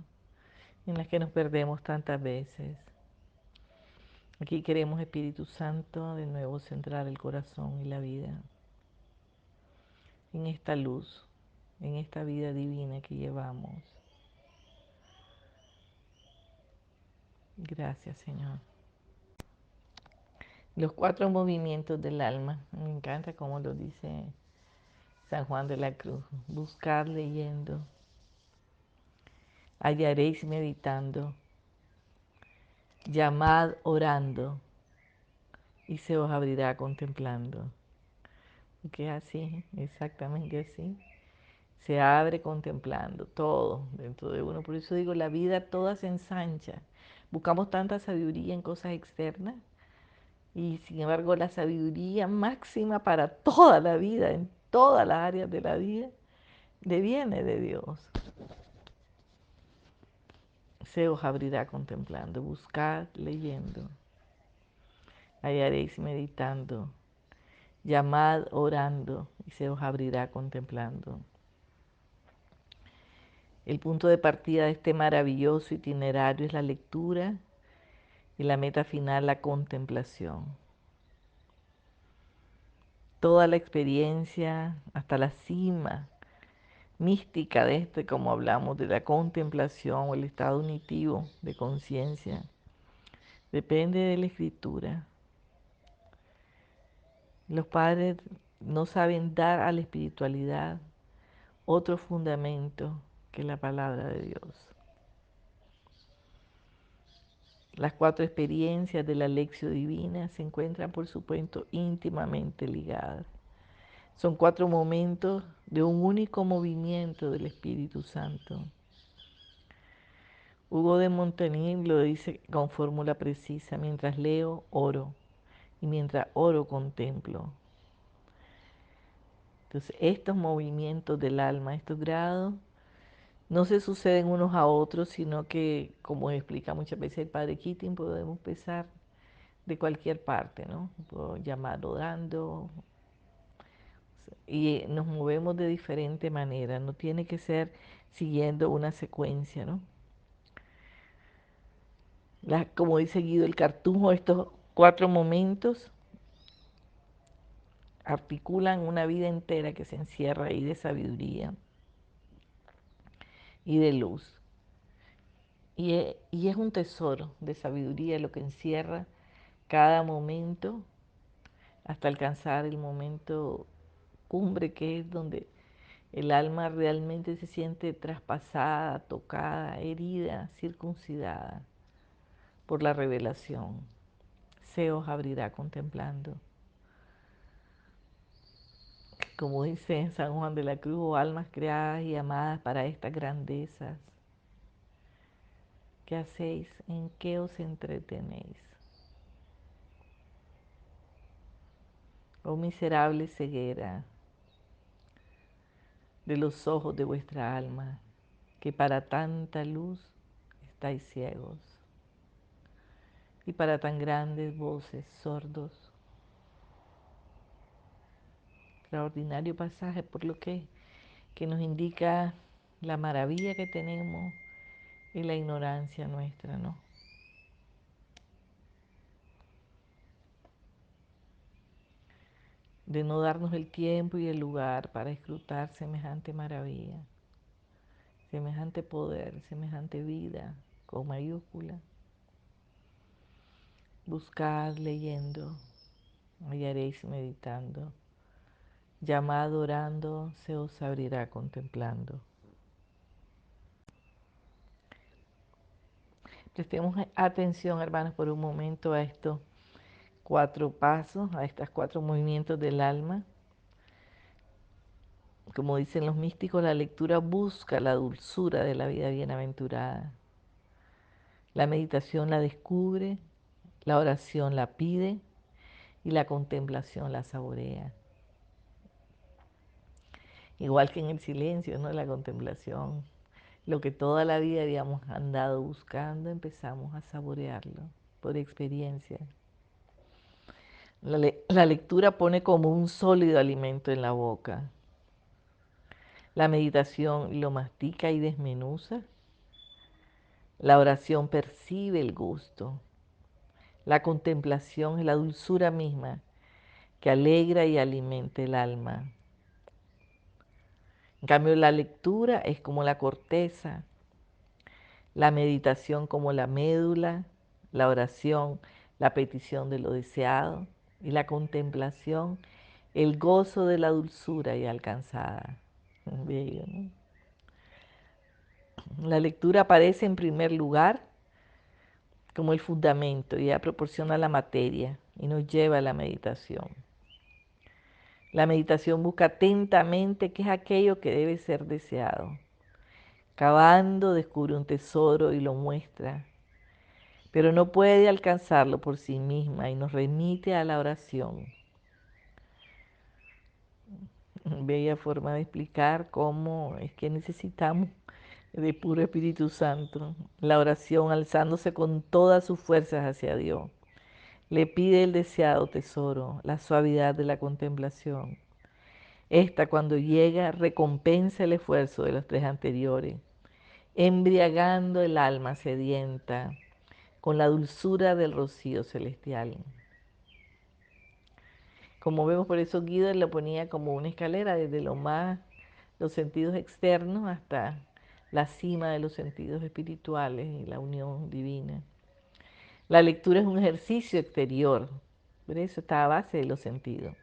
en las que nos perdemos tantas veces. Aquí queremos, Espíritu Santo, de nuevo centrar el corazón y la vida en esta luz, en esta vida divina que llevamos. Gracias, Señor. Los 4 movimientos del alma, me encanta como lo dice San Juan de la Cruz. Buscar leyendo, hallaréis meditando, Llamad orando y se os abrirá contemplando. Que es así, exactamente así. Se abre contemplando todo dentro de uno. Por eso digo, la vida toda se ensancha. Buscamos tanta sabiduría en cosas externas y sin embargo la sabiduría máxima para toda la vida, en todas las áreas de la vida, deviene de Dios. Se os abrirá contemplando, buscad leyendo, hallaréis meditando, llamad orando y se os abrirá contemplando. El punto de partida de este maravilloso itinerario es la lectura y la meta final, la contemplación. Toda la experiencia, hasta la cima mística de como hablamos, de la contemplación o el estado unitivo de conciencia, depende de la escritura. Los padres no saben dar a la espiritualidad otro fundamento que la palabra de Dios. Las 4 experiencias de la lección divina se encuentran, por supuesto, íntimamente ligadas. Son 4 momentos de un único movimiento del Espíritu Santo. Hugo de Montaigne lo dice con fórmula precisa: mientras leo, oro, y mientras oro, contemplo. Entonces, estos movimientos del alma, estos grados, no se suceden unos a otros, sino que, como explica muchas veces el padre Keating, podemos empezar de cualquier parte, ¿no? Puedo llamarlo dando, y nos movemos de diferente manera, no tiene que ser siguiendo una secuencia, ¿no? Como dice Guido el Cartujo, estos 4 momentos articulan una vida entera que se encierra ahí de sabiduría y de luz. Y es un tesoro de sabiduría lo que encierra cada momento hasta alcanzar el momento cumbre, que es donde el alma realmente se siente traspasada, tocada, herida, circuncidada por la revelación. Se os abrirá contemplando. Como dice San Juan de la Cruz: oh almas creadas y amadas para estas grandezas, ¿qué hacéis? ¿En qué os entretenéis? Oh miserable ceguera de los ojos de vuestra alma, que para tanta luz estáis ciegos, y para tan grandes voces sordos. Extraordinario pasaje, por lo que nos indica la maravilla que tenemos y la ignorancia nuestra, ¿no? De no darnos el tiempo y el lugar para escrutar semejante maravilla, semejante poder, semejante vida con mayúscula. Buscad leyendo, hallaréis meditando. Llamad orando, se os abrirá contemplando. Prestemos atención, hermanos, por un momento a estos 4 pasos, a estos 4 movimientos del alma. Como dicen los místicos, la lectura busca la dulzura de la vida bienaventurada. La meditación la descubre, la oración la pide y la contemplación la saborea. Igual que en el silencio, ¿no? La contemplación, lo que toda la vida habíamos andado buscando, empezamos a saborearlo por experiencia. La lectura pone como un sólido alimento en la boca. La meditación lo mastica y desmenuza. La oración percibe el gusto. La contemplación es la dulzura misma que alegra y alimenta el alma. En cambio, la lectura es como la corteza, la meditación como la médula, la oración, la petición de lo deseado, y la contemplación, el gozo de la dulzura ya alcanzada. Bello, ¿no? La lectura aparece en primer lugar como el fundamento, y ella proporciona la materia y nos lleva a la meditación. La meditación busca atentamente qué es aquello que debe ser deseado. Cavando descubre un tesoro y lo muestra, pero no puede alcanzarlo por sí misma y nos remite a la oración. Bella forma de explicar cómo es que necesitamos de puro Espíritu Santo. La oración alzándose con todas sus fuerzas hacia Dios. Le pide el deseado tesoro, la suavidad de la contemplación. Esta, cuando llega, recompensa el esfuerzo de los tres anteriores, embriagando el alma sedienta con la dulzura del rocío celestial. Como vemos, por eso Guido lo ponía como una escalera desde los sentidos externos hasta la cima de los sentidos espirituales y la unión divina. La lectura es un ejercicio exterior, por eso está a base de los sentidos.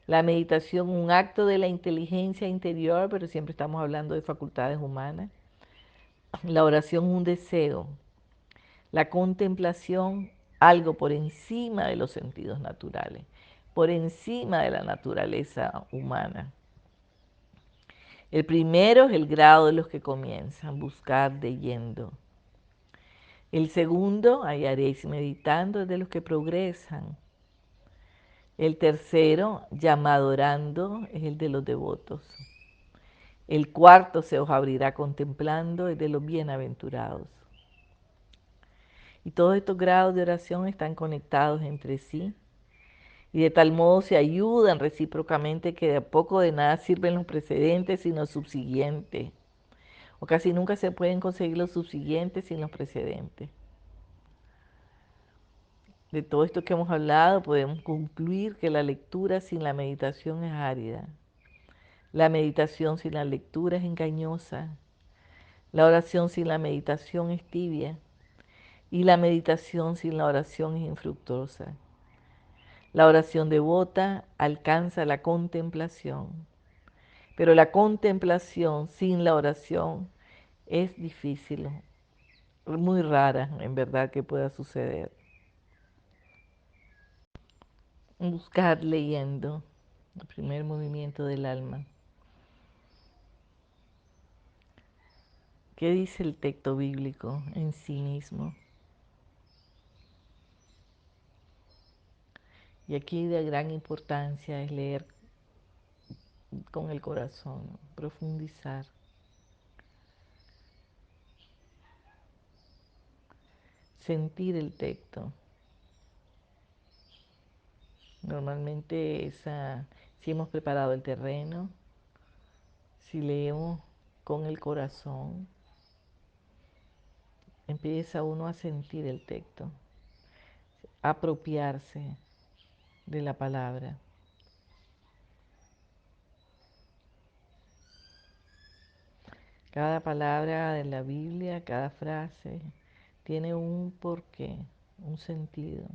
La meditación, un acto de la inteligencia interior, pero siempre estamos hablando de facultades humanas. La oración, un deseo. La contemplación, algo por encima de los sentidos naturales, por encima de la naturaleza humana. El primero es el grado de los que comienzan, buscar de yendo. El segundo, hallaréis meditando, es de los que progresan. El tercero, llamado orando, es el de los devotos. El cuarto se os abrirá contemplando, es de los bienaventurados. Y todos estos grados de oración están conectados entre sí y de tal modo se ayudan recíprocamente que de a poco de nada sirven los precedentes sino los subsiguientes. O casi nunca se pueden conseguir los subsiguientes sin los precedentes. De todo esto que hemos hablado podemos concluir que la lectura sin la meditación es árida. La meditación sin la lectura es engañosa. La oración sin la meditación es tibia. Y la meditación sin la oración es infructuosa. La oración devota alcanza la contemplación, pero la contemplación sin la oración es difícil, muy rara en verdad que pueda suceder. Buscar leyendo el primer movimiento del alma. ¿Qué dice el texto bíblico en sí mismo? Y aquí de gran importancia es leer con el corazón, profundizar. Sentir el texto. Normalmente si hemos preparado el terreno, si leemos con el corazón, empieza uno a sentir el texto, a apropiarse de la palabra. Cada palabra de la Biblia, cada frase, tiene un porqué, un sentido.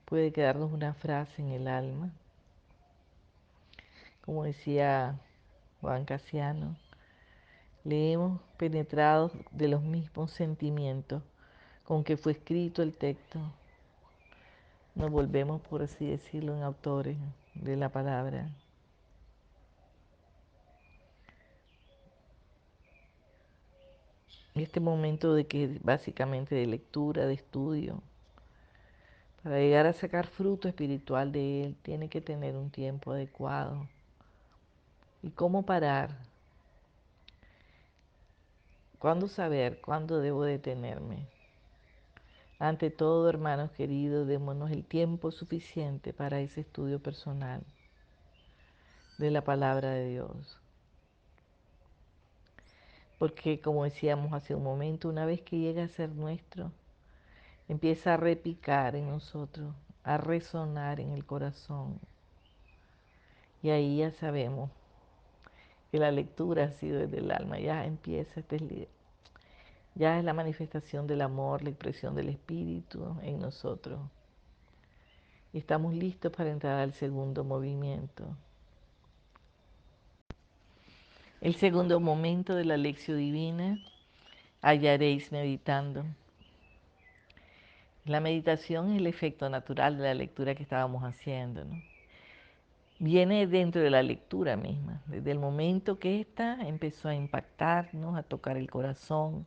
Puede quedarnos una frase en el alma, como decía Juan Casiano, leemos penetrados de los mismos sentimientos con que fue escrito el texto. Nos volvemos, por así decirlo, en autores de la palabra. Este momento de que básicamente de lectura, de estudio, para llegar a sacar fruto espiritual de él, tiene que tener un tiempo adecuado. ¿Y cómo parar? ¿Cuándo saber? ¿Cuándo debo detenerme? Ante todo, hermanos queridos, démonos el tiempo suficiente para ese estudio personal de la palabra de Dios. Porque, como decíamos hace un momento, una vez que llega a ser nuestro, empieza a repicar en nosotros, a resonar en el corazón. Y ahí ya sabemos que la lectura ha sido desde el alma, ya empieza, ya es la manifestación del amor, la expresión del Espíritu en nosotros. Y estamos listos para entrar al segundo movimiento. El segundo momento de la lección divina, hallaréis meditando. La meditación es el efecto natural de la lectura que estábamos haciendo, ¿no? Viene dentro de la lectura misma, desde el momento que ésta empezó a impactarnos, a tocar el corazón,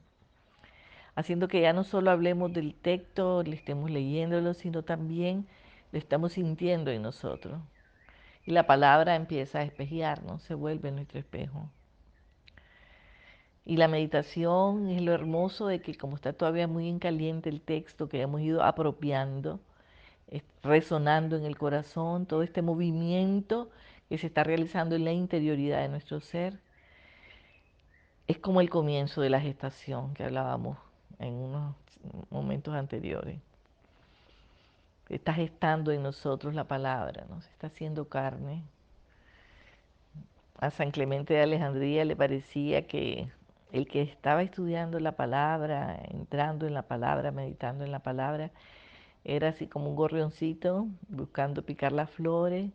haciendo que ya no solo hablemos del texto, le estemos leyéndolo, sino también lo estamos sintiendo en nosotros. Y la palabra empieza a espejearnos, se vuelve nuestro espejo. Y la meditación es lo hermoso de que como está todavía muy en caliente el texto que hemos ido apropiando, resonando en el corazón, todo este movimiento que se está realizando en la interioridad de nuestro ser, es como el comienzo de la gestación que hablábamos en unos momentos anteriores. Está gestando en nosotros la palabra, ¿no? Se está haciendo carne. A San Clemente de Alejandría le parecía que el que estaba estudiando la palabra, entrando en la palabra, meditando en la palabra, era así como un gorrioncito buscando picar las flores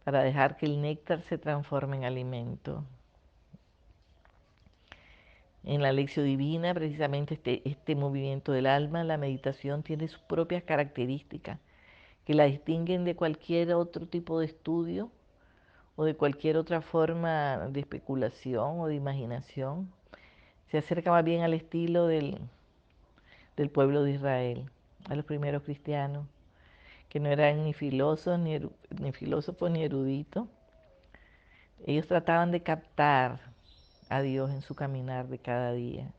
para dejar que el néctar se transforme en alimento. En la lección divina, precisamente este movimiento del alma, la meditación tiene sus propias características que la distinguen de cualquier otro tipo de estudio o de cualquier otra forma de especulación o de imaginación. Se acerca más bien al estilo del pueblo de Israel, a los primeros cristianos, que no eran ni filósofos ni eruditos. Ellos trataban de captar a Dios en su caminar de cada día,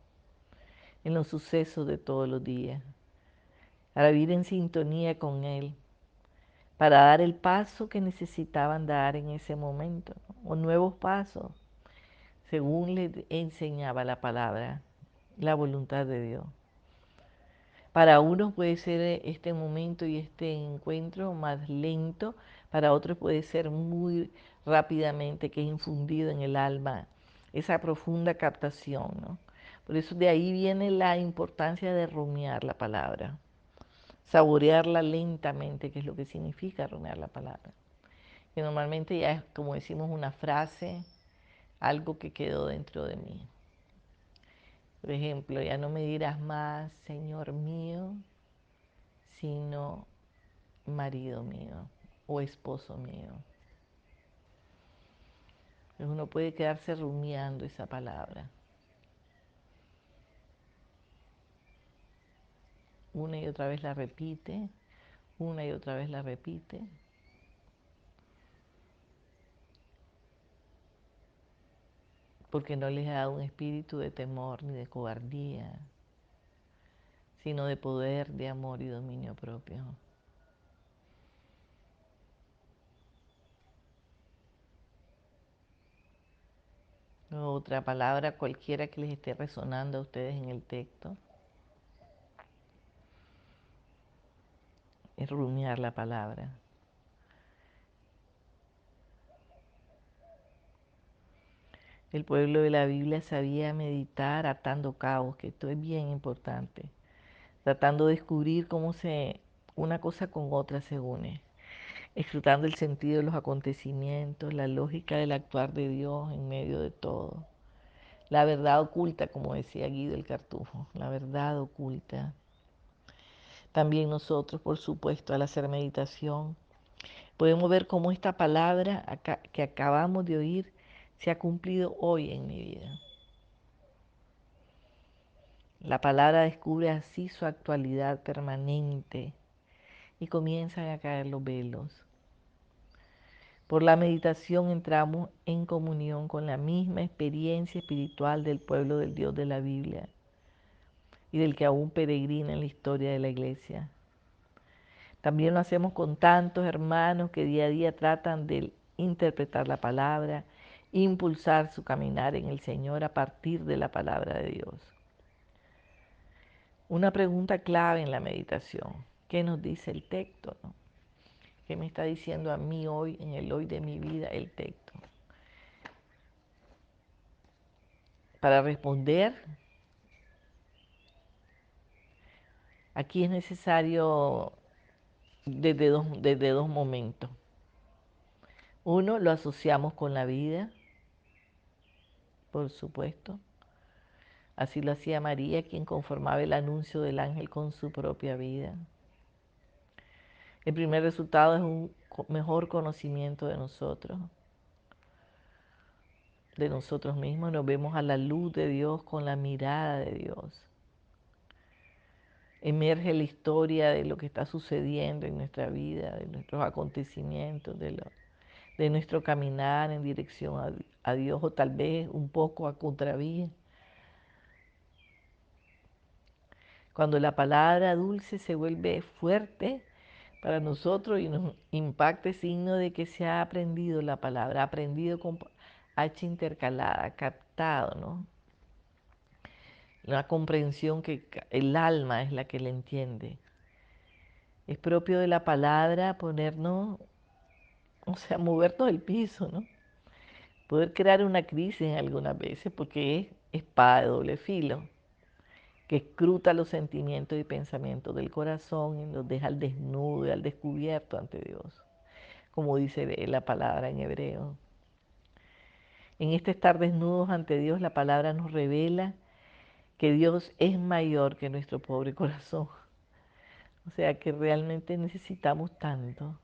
en los sucesos de todos los días, para vivir en sintonía con Él, para dar el paso que necesitaban dar en ese momento, ¿no? O nuevos pasos, según les enseñaba la palabra, la voluntad de Dios. Para unos puede ser este momento y este encuentro más lento, para otros puede ser muy rápidamente, que es infundido en el alma esa profunda captación, ¿no? Por eso de ahí viene la importancia de rumiar la palabra, saborearla lentamente, que es lo que significa rumiar la palabra. Que normalmente ya es, como decimos, una frase, algo que quedó dentro de mí. Por ejemplo, ya no me dirás más, Señor mío, sino marido mío o esposo mío. Uno puede quedarse rumiando esa palabra. Una y otra vez la repite, una y otra vez la repite. Porque no les ha dado un espíritu de temor ni de cobardía, sino de poder, de amor y dominio propio. Otra palabra cualquiera que les esté resonando a ustedes en el texto es rumiar la palabra. El pueblo de la Biblia sabía meditar atando cabos, que esto es bien importante, tratando de descubrir cómo una cosa con otra se une, explotando el sentido de los acontecimientos, la lógica del actuar de Dios en medio de todo. La verdad oculta, como decía Guido el Cartufo, la verdad oculta. También nosotros, por supuesto, al hacer meditación, podemos ver cómo esta palabra que acabamos de oír se ha cumplido hoy en mi vida. La palabra descubre así su actualidad permanente y comienzan a caer los velos. Por la meditación entramos en comunión con la misma experiencia espiritual del pueblo del Dios de la Biblia y del que aún peregrina en la historia de la Iglesia. También lo hacemos con tantos hermanos que día a día tratan de interpretar la palabra, impulsar su caminar en el Señor a partir de la palabra de Dios. Una pregunta clave en la meditación: ¿qué nos dice el texto, no? ¿Qué me está diciendo a mí hoy, en el hoy de mi vida, el texto? Para responder, aquí es necesario desde dos momentos. Uno, lo asociamos con la vida por supuesto. Así lo hacía María, quien conformaba el anuncio del ángel con su propia vida. El primer resultado es un mejor conocimiento de nosotros mismos. Nos vemos a la luz de Dios con la mirada de Dios. Emerge la historia de lo que está sucediendo en nuestra vida, de nuestros acontecimientos, de nuestro caminar en dirección a Dios, o tal vez un poco a contravía. Cuando la palabra dulce se vuelve fuerte para nosotros y nos impacta, es signo de que se ha aprendido la palabra, aprendido con H intercalada, captado, ¿no? La comprensión que el alma es la que la entiende. Es propio de la palabra ponernos, o sea, movernos del piso, ¿no? Poder crear una crisis en algunas veces porque es espada de doble filo, que escruta los sentimientos y pensamientos del corazón y nos deja al desnudo y al descubierto ante Dios, como dice la palabra en hebreo. En este estar desnudos ante Dios, la palabra nos revela que Dios es mayor que nuestro pobre corazón. O sea que realmente necesitamos tanto.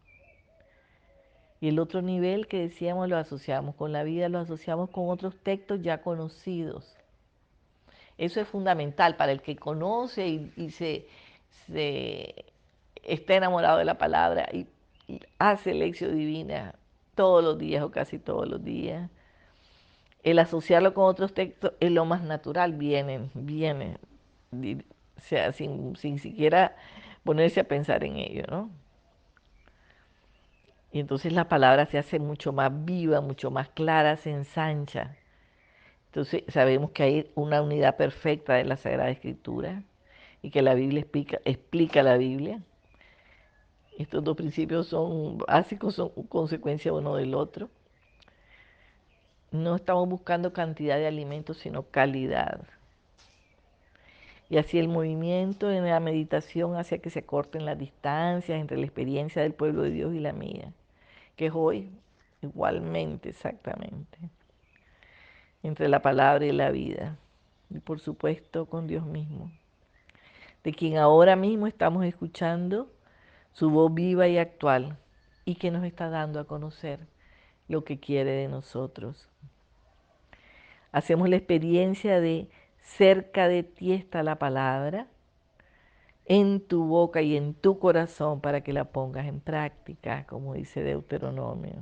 Y el otro nivel que decíamos lo asociamos con la vida, lo asociamos con otros textos ya conocidos. Eso es fundamental para el que conoce y se está enamorado de la palabra y hace lección divina todos los días o casi todos los días. El asociarlo con otros textos es lo más natural, viene, o sea, sin siquiera ponerse a pensar en ello, ¿no? Y entonces la palabra se hace mucho más viva, mucho más clara, se ensancha. Entonces sabemos que hay una unidad perfecta de la Sagrada Escritura y que la Biblia explica la Biblia. Estos dos principios son básicos, son consecuencia uno del otro. No estamos buscando cantidad de alimentos, sino calidad. Y así el movimiento en la meditación hace que se corten las distancias entre la experiencia del pueblo de Dios y la mía, que es hoy igualmente, exactamente, entre la palabra y la vida. Y por supuesto con Dios mismo, de quien ahora mismo estamos escuchando su voz viva y actual y que nos está dando a conocer lo que quiere de nosotros. Hacemos la experiencia de cerca de ti está la palabra, en tu boca y en tu corazón para que la pongas en práctica, como dice Deuteronomio.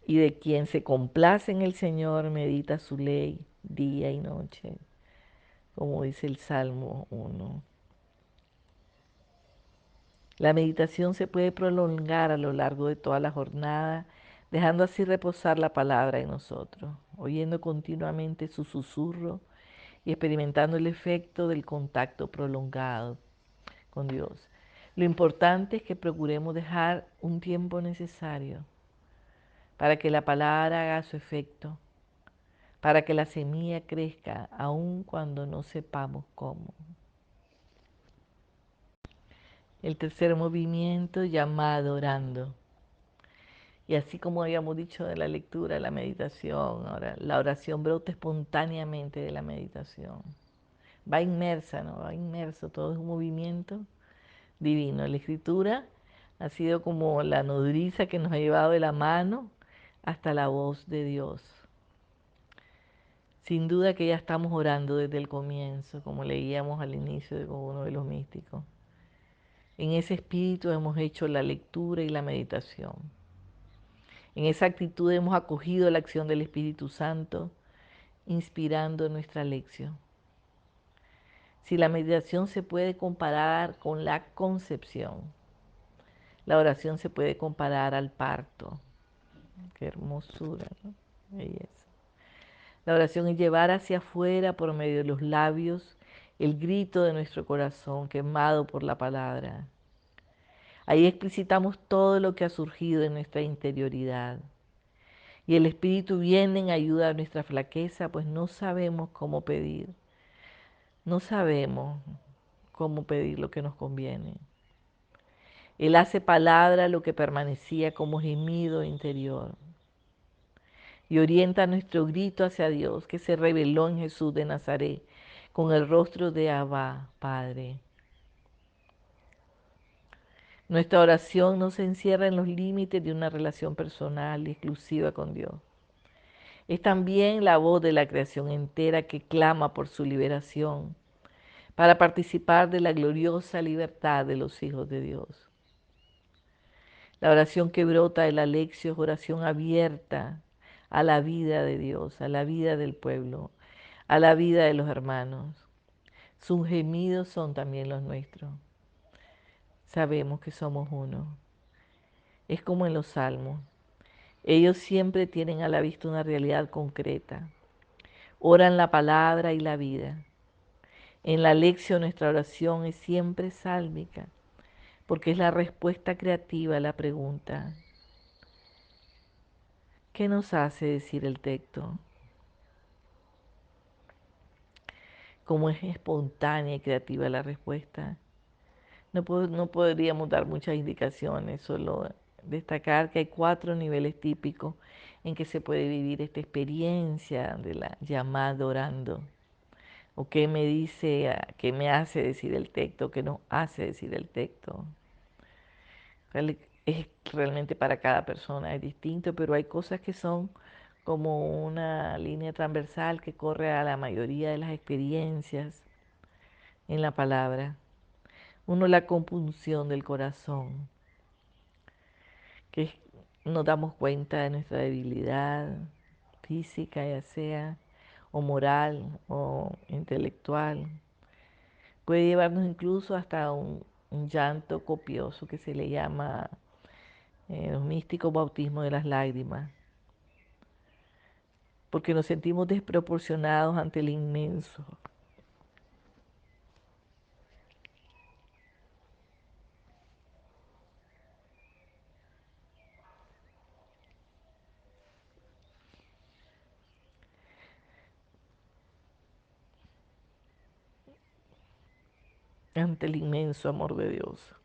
Y de quien se complace en el Señor medita su ley día y noche, como dice el Salmo 1. La meditación se puede prolongar a lo largo de toda la jornada, dejando así reposar la palabra en nosotros, oyendo continuamente su susurro y experimentando el efecto del contacto prolongado con Dios. Lo importante es que procuremos dejar un tiempo necesario para que la palabra haga su efecto, para que la semilla crezca, aun cuando no sepamos cómo. El tercer movimiento llamado orando. Y así como habíamos dicho de la lectura, la meditación, ahora la oración brota espontáneamente de la meditación. Va inmersa, ¿no? Va inmerso, todo es un movimiento divino. La escritura ha sido como la nodriza que nos ha llevado de la mano hasta la voz de Dios. Sin duda que ya estamos orando desde el comienzo, como leíamos al inicio de uno de los místicos. En ese espíritu hemos hecho la lectura y la meditación. En esa actitud hemos acogido la acción del Espíritu Santo, inspirando nuestra lección. Si la meditación se puede comparar con la concepción, la oración se puede comparar al parto. Qué hermosura, ¿no? Belleza. La oración es llevar hacia afuera por medio de los labios el grito de nuestro corazón quemado por la palabra. Ahí explicitamos todo lo que ha surgido en nuestra interioridad. Y el Espíritu viene en ayuda a nuestra flaqueza, pues no sabemos cómo pedir. No sabemos cómo pedir lo que nos conviene. Él hace palabra lo que permanecía como gemido interior. y orienta nuestro grito hacia Dios, que se reveló en Jesús de Nazaret, con el rostro de Abba, Padre. Nuestra oración no se encierra en los límites de una relación personal y exclusiva con Dios. Es también la voz de la creación entera que clama por su liberación, para participar de la gloriosa libertad de los hijos de Dios. La oración que brota de la lección es oración abierta a la vida de Dios, a la vida del pueblo, a la vida de los hermanos. Sus gemidos son también los nuestros. Sabemos que somos uno. Es como en los salmos. Ellos siempre tienen a la vista una realidad concreta. Oran la palabra y la vida. En la lección nuestra oración es siempre sálmica, porque es la respuesta creativa a la pregunta: ¿qué nos hace decir el texto? Como es espontánea y creativa la respuesta. No podríamos dar muchas indicaciones, solo destacar que hay 4 niveles típicos en que se puede vivir esta experiencia de la llamada orando. ¿O qué me dice, qué me hace decir el texto, qué nos hace decir el texto? Es realmente para cada persona es distinto, pero hay cosas que son como una línea transversal que corre a la mayoría de las experiencias en la palabra. Uno, la compunción del corazón, que nos damos cuenta de nuestra debilidad física, ya sea, o moral, o intelectual. Puede llevarnos incluso hasta un llanto copioso que se le llama los místicos bautismo de las lágrimas, porque nos sentimos desproporcionados ante el inmenso. Ante el inmenso amor de Dios.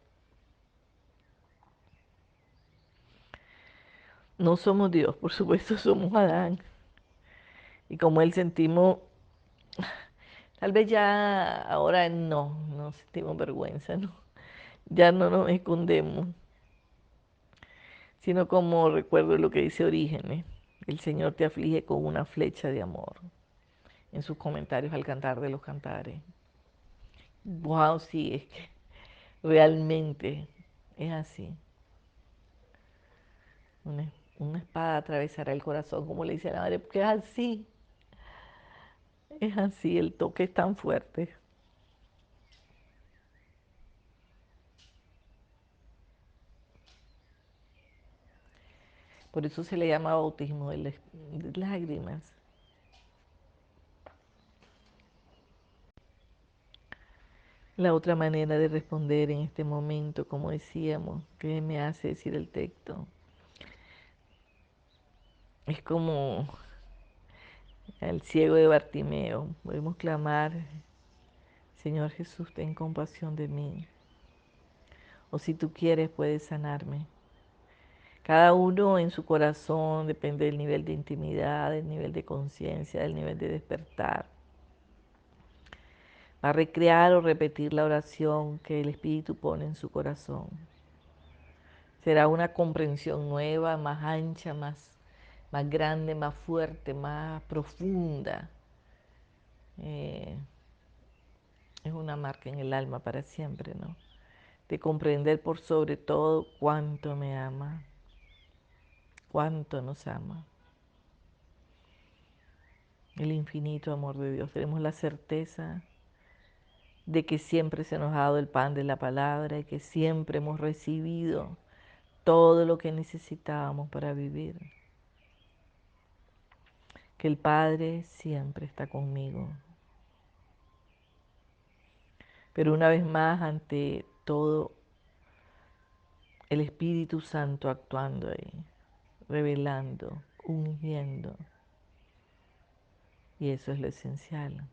No somos Dios, por supuesto, somos Adán. Y como Él sentimos, tal vez ya ahora no sentimos vergüenza, ¿no? Ya no nos escondemos, sino como recuerdo lo que dice Orígenes: el Señor te aflige con una flecha de amor, en sus comentarios al Cantar de los Cantares. Wow, sí, es que realmente es así. Una espada atravesará el corazón, como le dice a la madre, porque es así, el toque es tan fuerte. Por eso se le llama bautismo de lágrimas. La otra manera de responder en este momento, como decíamos, que me hace decir el texto, es como el ciego de Bartimeo. Podemos clamar: Señor Jesús, ten compasión de mí. O si tú quieres, puedes sanarme. Cada uno en su corazón, depende del nivel de intimidad, del nivel de conciencia, del nivel de despertar. Va a recrear o repetir la oración que el Espíritu pone en su corazón. Será una comprensión nueva, más ancha, más grande, más fuerte, más profunda. Es una marca en el alma para siempre, ¿no? De comprender por sobre todo cuánto me ama, cuánto nos ama. El infinito amor de Dios. Tenemos la certeza de que siempre se nos ha dado el pan de la palabra y que siempre hemos recibido todo lo que necesitábamos para vivir. Que el Padre siempre está conmigo. Pero una vez más, ante todo, el Espíritu Santo actuando ahí, revelando, ungiendo. Y eso es lo esencial.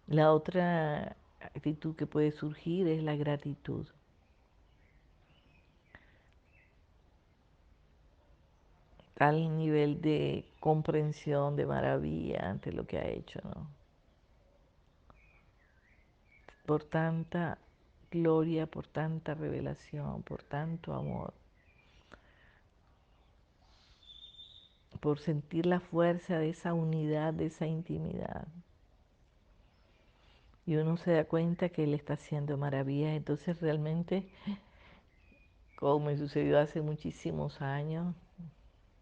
La otra actitud que puede surgir es la gratitud. tal nivel de comprensión, de maravilla ante lo que ha hecho, ¿no? Por tanta gloria, por tanta revelación, por tanto amor, por sentir la fuerza de esa unidad, de esa intimidad. Y uno se da cuenta que Él está haciendo maravillas. Entonces realmente, como me sucedió hace muchísimos años,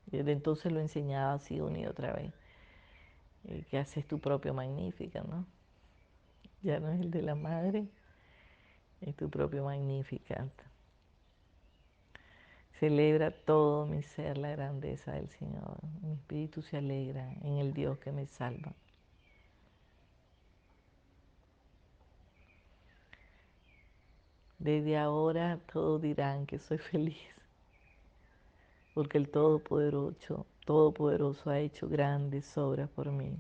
desde entonces lo he enseñado así una y otra vez, que haces tu propio Magnificat, ¿no? Ya no es el de la madre, es tu propio Magnificat. Celebra todo mi ser la grandeza del Señor. Mi espíritu se alegra en el Dios que me salva. Desde ahora todos dirán que soy feliz, porque el Todopoderoso ha hecho grandes obras por mí.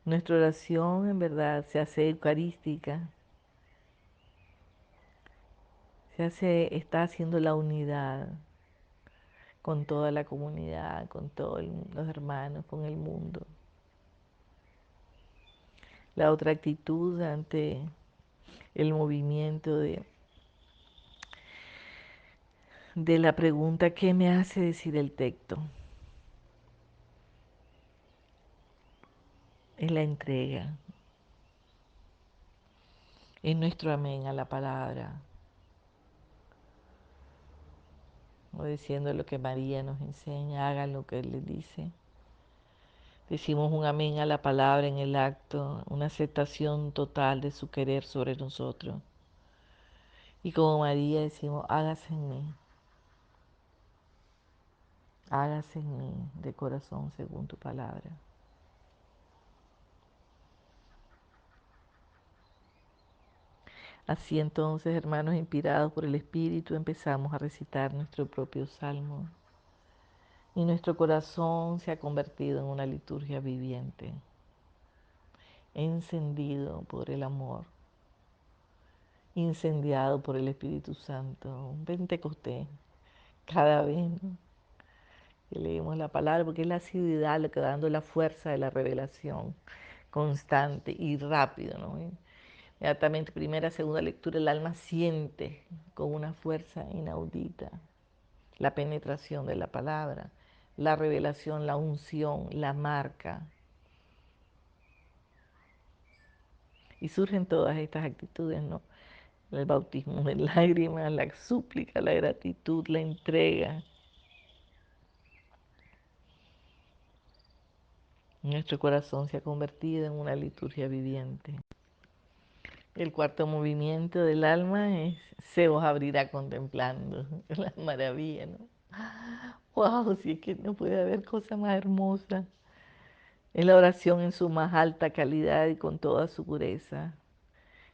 Nuestra oración en verdad se hace eucarística, está haciendo la unidad con toda la comunidad, con todos los hermanos, con el mundo. La otra actitud ante el movimiento de la pregunta ¿qué me hace decir el texto? Es la entrega, es nuestro amén a la palabra, obedeciendo lo que María nos enseña, hagan lo que Él les dice. Decimos un amén a la palabra en el acto, una aceptación total de su querer sobre nosotros. Y como María decimos, hágase en mí de corazón según tu palabra. Así entonces, hermanos, inspirados por el Espíritu, empezamos a recitar nuestro propio salmo. Y nuestro corazón se ha convertido en una liturgia viviente, encendido por el amor, incendiado por el Espíritu Santo, un Pentecostés, cada vez, ¿no?, que leemos la palabra, porque es la asiduidad lo que va dando la fuerza de la revelación constante y rápido, ¿no? Inmediatamente, primera, segunda lectura, el alma siente con una fuerza inaudita la penetración de la palabra, la revelación, la unción, la marca. Y surgen todas estas actitudes, ¿no? El bautismo de lágrimas, la súplica, la gratitud, la entrega. Nuestro corazón se ha convertido en una liturgia viviente. El cuarto movimiento del alma es se os abrirá contemplando. La maravilla, ¿no? ¡Wow! Si es que no puede haber cosa más hermosa. Es la oración en su más alta calidad y con toda su pureza.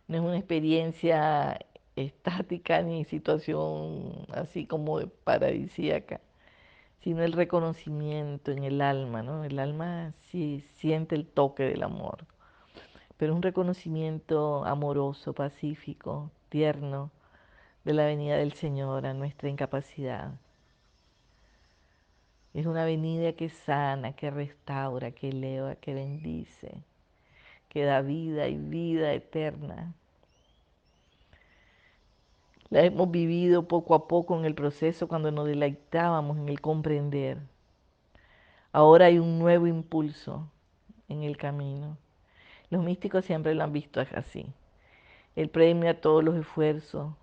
No es una experiencia estática ni situación así como paradisíaca, sino el reconocimiento en el alma, ¿no? El alma sí siente el toque del amor, pero es un reconocimiento amoroso, pacífico, tierno de la venida del Señor a nuestra incapacidad. Es una venida que sana, que restaura, que eleva, que bendice, que da vida y vida eterna. La hemos vivido poco a poco en el proceso cuando nos deleitábamos en el comprender. Ahora hay un nuevo impulso en el camino. Los místicos siempre lo han visto así. El premio a todos los esfuerzos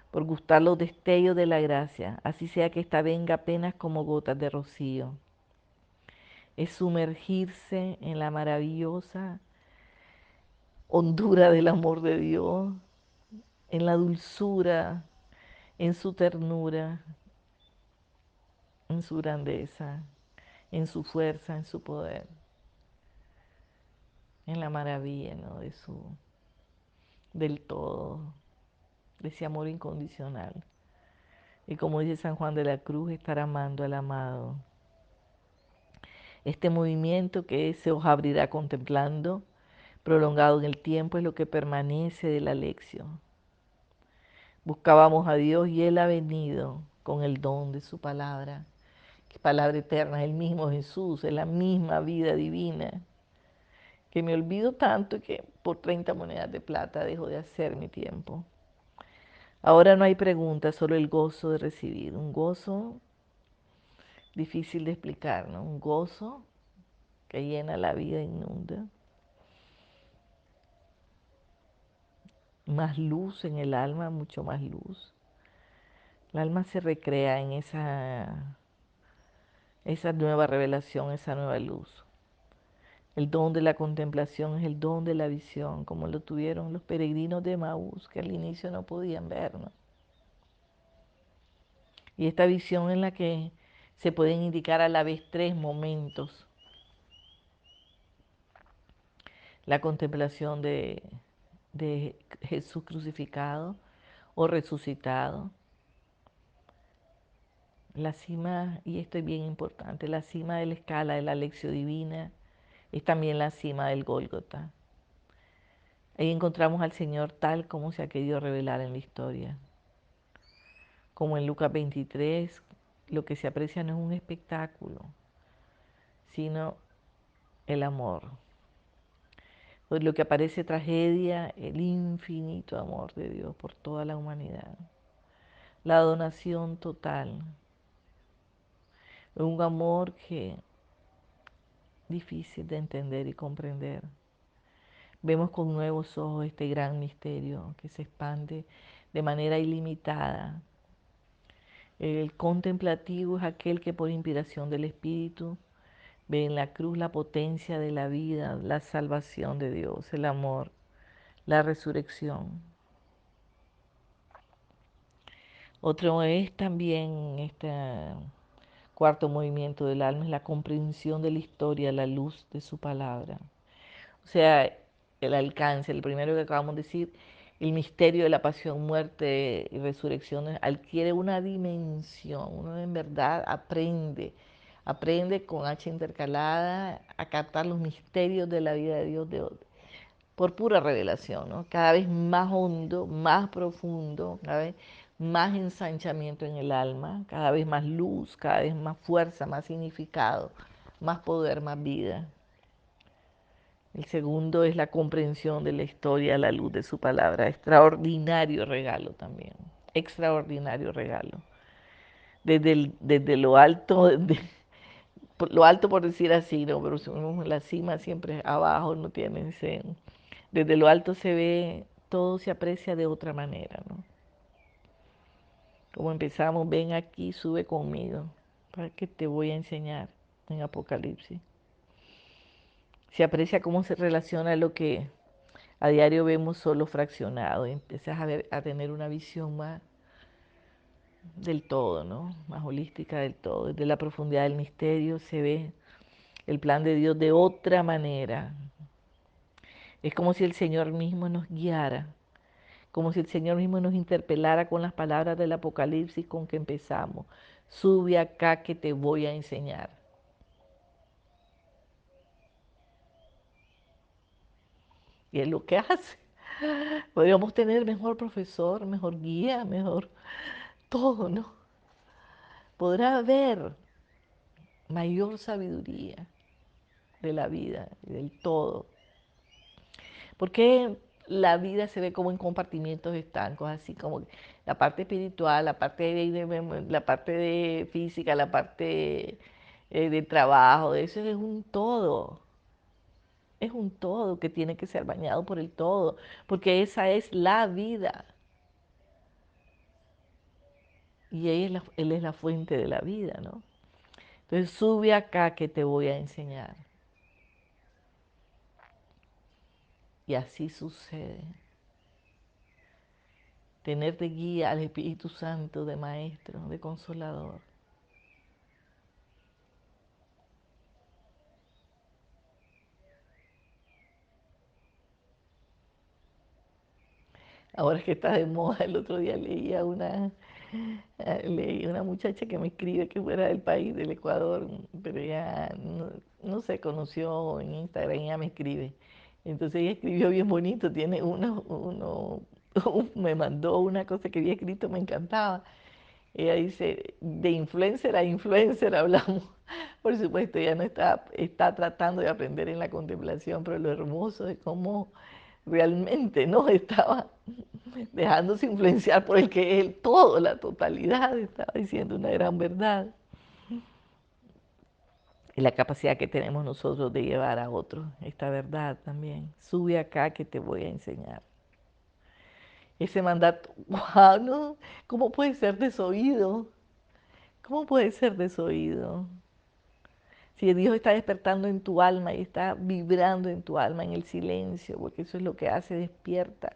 por gustar los destellos de la gracia, así sea que ésta venga apenas como gotas de rocío. Es sumergirse en la maravillosa hondura del amor de Dios, en la dulzura, en su ternura, en su grandeza, en su fuerza, en su poder, en la maravilla, ¿no?, del todo, de ese amor incondicional. Y como dice San Juan de la Cruz, estar amando al amado. Este movimiento que se os abrirá contemplando, prolongado en el tiempo, es lo que permanece de la lección. Buscábamos a Dios y Él ha venido con el don de su palabra, que palabra eterna, es el mismo Jesús, es la misma vida divina, que me olvido tanto que por 30 monedas de plata dejo de hacer mi tiempo. Ahora no hay preguntas, solo el gozo de recibir, un gozo difícil de explicar, ¿no? Un gozo que llena la vida, inunda. Más luz en el alma, mucho más luz. El alma se recrea en esa nueva revelación, esa nueva luz. El don de la contemplación es el don de la visión, como lo tuvieron los peregrinos de Maús, que al inicio no podían ver, ¿no? Y esta visión en la que se pueden indicar a la vez tres momentos. La contemplación de Jesús crucificado o resucitado. La cima, y esto es bien importante, la cima de la escala de la lección divina es también la cima del Gólgota. Ahí encontramos al Señor tal como se ha querido revelar en la historia. Como en Lucas 23, lo que se aprecia no es un espectáculo, sino el amor. Pues lo que aparece tragedia, el infinito amor de Dios por toda la humanidad. La donación total. Un amor que es difícil de entender y comprender. Vemos con nuevos ojos este gran misterio que se expande de manera ilimitada. El contemplativo es aquel que por inspiración del Espíritu ve en la cruz la potencia de la vida, la salvación de Dios, el amor, la resurrección. Otro es también este cuarto movimiento del alma, es la comprensión de la historia, la luz de su palabra. O sea, el alcance, el primero que acabamos de decir, el misterio de la pasión, muerte y resurrección adquiere una dimensión. Uno en verdad aprende con H intercalada a captar los misterios de la vida de Dios por pura revelación, ¿no? Cada vez más hondo, más profundo, cada vez más ensanchamiento en el alma, cada vez más luz, cada vez más fuerza, más significado, más poder, más vida. El segundo es la comprensión de la historia a la luz de su palabra. Extraordinario regalo también. Extraordinario regalo. Desde lo alto, lo alto por decir así, ¿no? Pero si uno en la cima siempre abajo no tiene ese. Desde lo alto se ve, todo se aprecia de otra manera, ¿no? Como empezamos, ven aquí, sube conmigo, para que te voy a enseñar en Apocalipsis. Se aprecia cómo se relaciona lo que a diario vemos solo fraccionado y empiezas a tener una visión más del todo, ¿no? Más holística del todo. Desde la profundidad del misterio se ve el plan de Dios de otra manera. Es como si el Señor mismo nos guiara, como si el Señor mismo nos interpelara con las palabras del Apocalipsis con que empezamos. Sube acá que te voy a enseñar. Y es lo que hace. Podríamos tener mejor profesor, mejor guía, mejor todo, ¿no? Podrá haber mayor sabiduría de la vida y del todo. Porque la vida se ve como en compartimientos estancos, así como la parte espiritual, la parte de física, la parte de trabajo, eso es un todo que tiene que ser bañado por el todo, porque esa es la vida. Y él es la fuente de la vida, ¿no? Entonces sube acá que te voy a enseñar. Y así sucede. Tener de guía al Espíritu Santo, de maestro, de consolador. Ahora que está de moda, el otro día leí una muchacha que me escribe que fuera del país, del Ecuador, pero ella no se conoció en Instagram, ella me escribe. Entonces ella escribió bien bonito, me mandó una cosa que había escrito, me encantaba. Ella dice, de influencer a influencer hablamos. Por supuesto, ella no está tratando de aprender en la contemplación, pero lo hermoso es cómo realmente no estaba dejándose influenciar por el que él, todo, la totalidad, estaba diciendo una gran verdad. Y la capacidad que tenemos nosotros de llevar a otros esta verdad también. Sube acá que te voy a enseñar. Ese mandato, wow, ¿no? ¿Cómo puede ser desoído? ¿Cómo puede ser desoído? Si Dios está despertando en tu alma y está vibrando en tu alma en el silencio, porque eso es lo que hace, despierta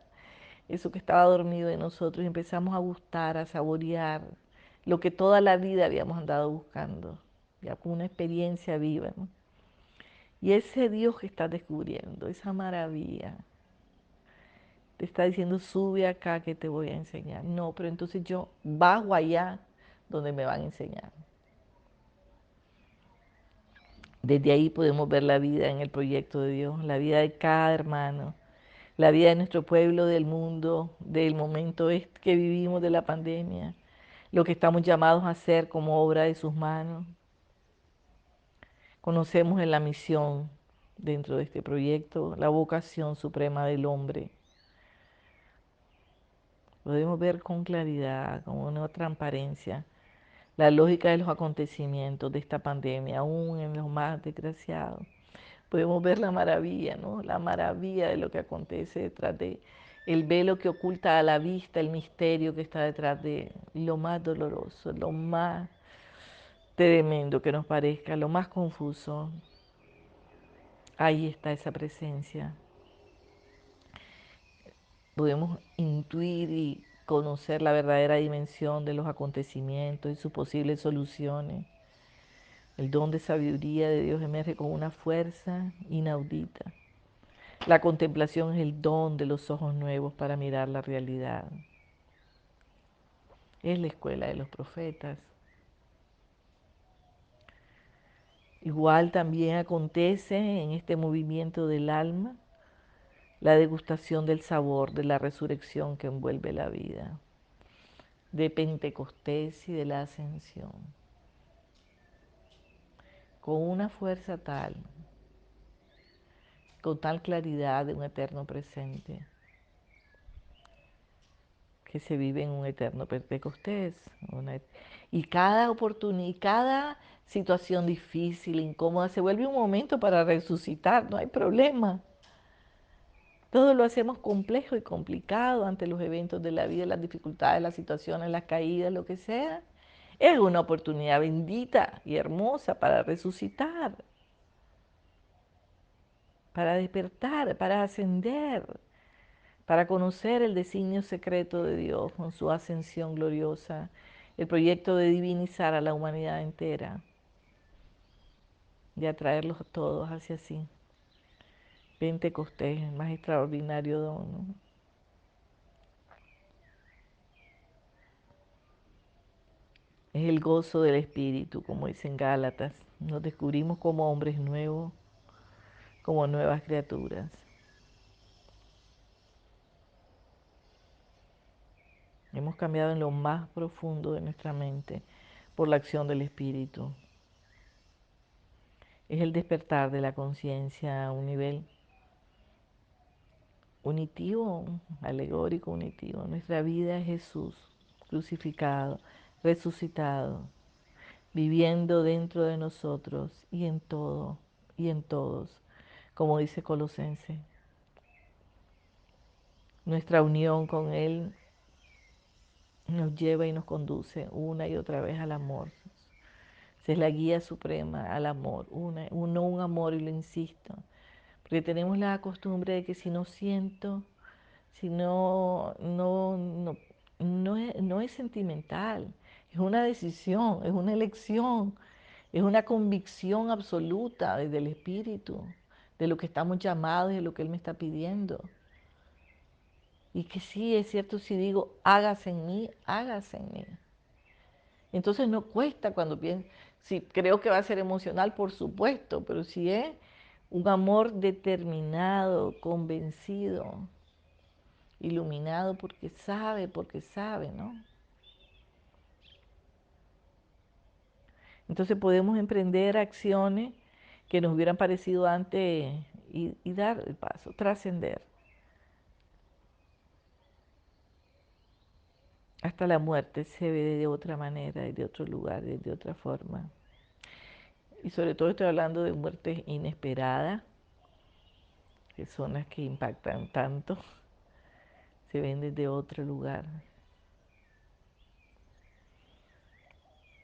eso que estaba dormido en nosotros y empezamos a gustar, a saborear lo que toda la vida habíamos andado buscando, ya con una experiencia viva, ¿no? Y ese Dios que estás descubriendo, esa maravilla, te está diciendo, sube acá que te voy a enseñar. No, pero entonces yo bajo allá donde me van a enseñar. Desde ahí podemos ver la vida en el proyecto de Dios, la vida de cada hermano, la vida de nuestro pueblo, del mundo, del momento que vivimos de la pandemia, lo que estamos llamados a hacer como obra de sus manos. Conocemos en la misión dentro de este proyecto, la vocación suprema del hombre. Podemos ver con claridad, con una transparencia, la lógica de los acontecimientos de esta pandemia, aún en los más desgraciados. Podemos ver la maravilla, ¿no? La maravilla de lo que acontece detrás de el velo que oculta a la vista, el misterio que está detrás de lo más doloroso, lo más tremendo que nos parezca, lo más confuso. Ahí está esa presencia. Podemos intuir y conocer la verdadera dimensión de los acontecimientos y sus posibles soluciones. El don de sabiduría de Dios emerge con una fuerza inaudita. La contemplación es el don de los ojos nuevos para mirar la realidad. Es la escuela de los profetas. Igual también acontece en este movimiento del alma la degustación del sabor de la resurrección que envuelve la vida, de Pentecostés y de la ascensión, con una fuerza tal, con tal claridad de un eterno presente, que se vive en un eterno Pentecostés. Y cada oportunidad, cada situación difícil, incómoda, se vuelve un momento para resucitar, no hay problema. Todo lo hacemos complejo y complicado ante los eventos de la vida, las dificultades, las situaciones, las caídas, lo que sea. Es una oportunidad bendita y hermosa para resucitar, para despertar, para ascender, para conocer el designio secreto de Dios con su ascensión gloriosa, el proyecto de divinizar a la humanidad entera, de atraerlos a todos hacia sí. Pentecostés, el más extraordinario don, ¿no? Es el gozo del Espíritu, como dicen Gálatas. Nos descubrimos como hombres nuevos, como nuevas criaturas. Hemos cambiado en lo más profundo de nuestra mente por la acción del Espíritu. Es el despertar de la conciencia a un nivel unitivo, alegórico, unitivo. Nuestra vida es Jesús crucificado, resucitado, viviendo dentro de nosotros y en todo y en todos, como dice Colosense. Nuestra unión con Él nos lleva y nos conduce una y otra vez al amor. Esa es la guía suprema al amor, no un amor, y lo insisto, porque tenemos la costumbre de que si no siento, si no es sentimental, es una decisión, es una elección, es una convicción absoluta desde el Espíritu, de lo que estamos llamados y de lo que Él me está pidiendo. Y que sí, es cierto, si digo, hágase en mí, hágase en mí. Entonces no cuesta cuando pienso, si creo que va a ser emocional, por supuesto, pero si es un amor determinado, convencido, iluminado porque sabe, ¿no? Entonces podemos emprender acciones que nos hubieran parecido antes y dar el paso, trascender. Hasta la muerte se ve de otra manera, de otro lugar, de otra forma. Y sobre todo estoy hablando de muertes inesperadas, que son las que impactan tanto, se ven desde otro lugar.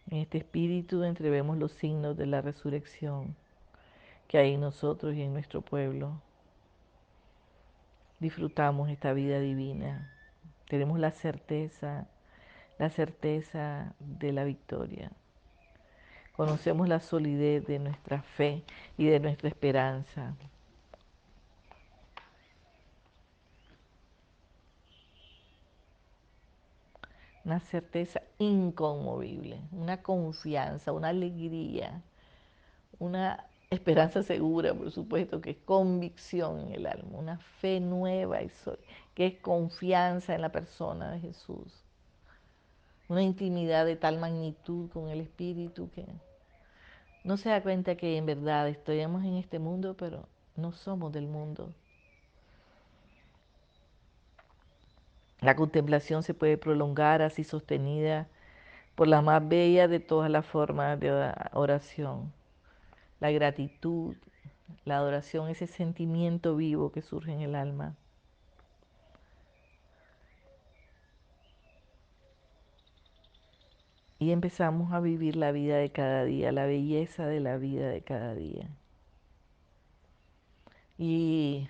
En este espíritu entrevemos los signos de la resurrección que hay en nosotros y en nuestro pueblo. Disfrutamos esta vida divina. Tenemos la certeza de la victoria. Conocemos la solidez de nuestra fe y de nuestra esperanza. Una certeza inconmovible, una confianza, una alegría, una esperanza segura, por supuesto, que es convicción en el alma, una fe nueva y que es confianza en la persona de Jesús. Una intimidad de tal magnitud con el Espíritu que no se da cuenta que en verdad estamos en este mundo, pero no somos del mundo. La contemplación se puede prolongar así sostenida por la más bella de todas las formas de oración. La gratitud, la adoración, ese sentimiento vivo que surge en el alma. Y empezamos a vivir la vida de cada día, la belleza de la vida de cada día. Y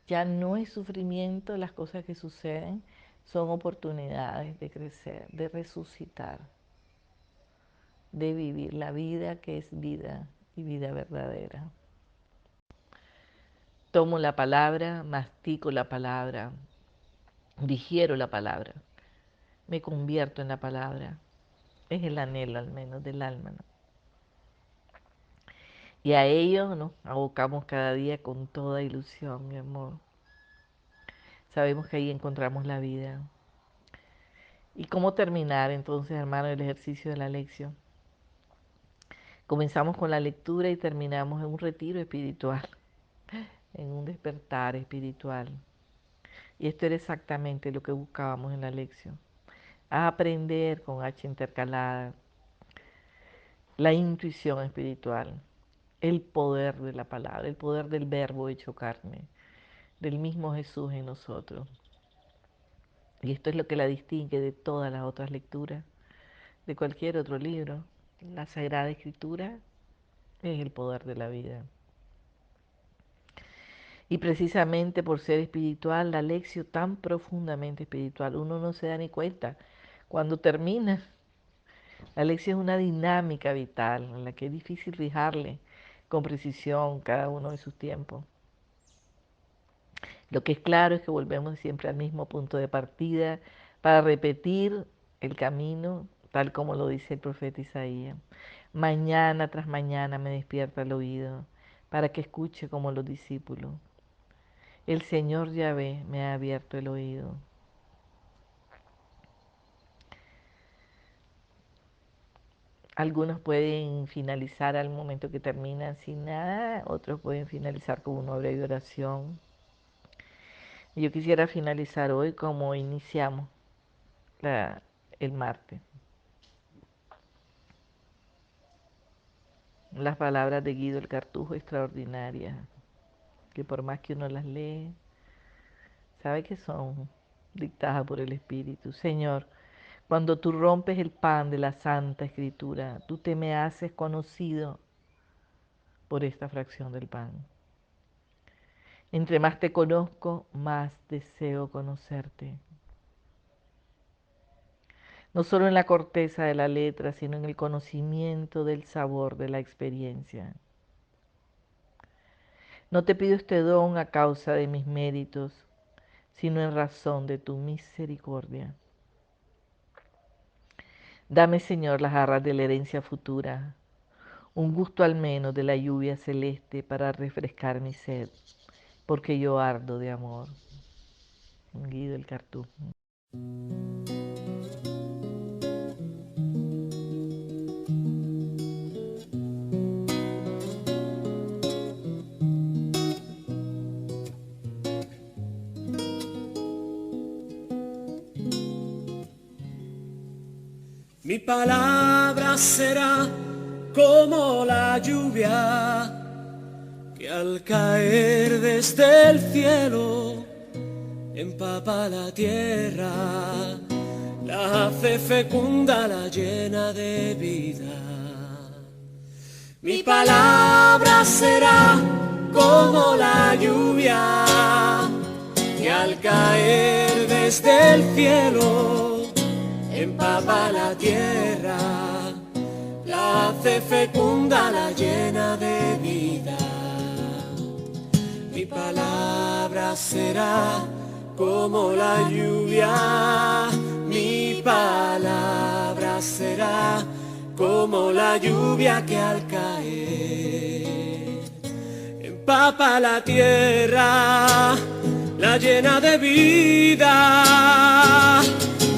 ya no es sufrimiento las cosas que suceden, son oportunidades de crecer, de resucitar, de vivir la vida que es vida y vida verdadera. Tomo la palabra, mastico la palabra, digiero la palabra, me convierto en la palabra. Es el anhelo al menos del alma, ¿no? Y a ello nos abocamos cada día con toda ilusión, mi amor. Sabemos que ahí encontramos la vida. ¿Y cómo terminar entonces, hermano, el ejercicio de la lección? Comenzamos con la lectura y terminamos en un retiro espiritual, en un despertar espiritual. Y esto era exactamente lo que buscábamos en la lección. A aprender con H intercalada la intuición espiritual, el poder de la palabra, el poder del verbo hecho carne, del mismo Jesús en nosotros. Y esto es lo que la distingue de todas las otras lecturas, de cualquier otro libro. La Sagrada Escritura es el poder de la vida. Y precisamente por ser espiritual, la lección tan profundamente espiritual, uno no se da ni cuenta cuando termina. La lección es una dinámica vital en la que es difícil fijarle con precisión cada uno de sus tiempos. Lo que es claro es que volvemos siempre al mismo punto de partida para repetir el camino tal como lo dice el profeta Isaías. Mañana tras mañana me despierta el oído para que escuche como los discípulos. El Señor Yahvé me ha abierto el oído. Algunos pueden finalizar al momento que terminan sin nada, otros pueden finalizar con una breve oración. Yo quisiera finalizar hoy como iniciamos el martes. Las palabras de Guido el Cartujo extraordinarias, que por más que uno las lee, sabe que son dictadas por el Espíritu. Señor, cuando tú rompes el pan de la Santa Escritura, tú te me haces conocido por esta fracción del pan. Entre más te conozco, más deseo conocerte. No solo en la corteza de la letra, sino en el conocimiento del sabor de la experiencia. No te pido este don a causa de mis méritos, sino en razón de tu misericordia. Dame, Señor, las arras de la herencia futura, un gusto al menos de la lluvia celeste para refrescar mi sed, porque yo ardo de amor. Guido el Cartujo. Mi palabra será como la lluvia que al caer desde el cielo empapa la tierra, la hace fecunda, la llena de vida. Mi palabra será como la lluvia que al caer desde el cielo empapa la tierra, la hace fecunda, la llena de vida. Mi palabra será como la lluvia, mi palabra será como la lluvia que al caer empapa la tierra, la llena de vida.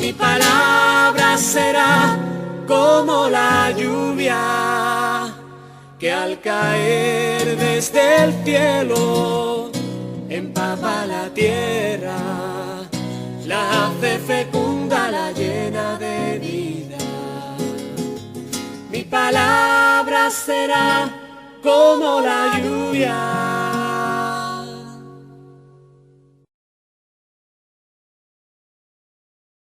Mi palabra será como la lluvia que al caer desde el cielo empapa la tierra, la hace fecunda, la llena de vida. Mi palabra será como la lluvia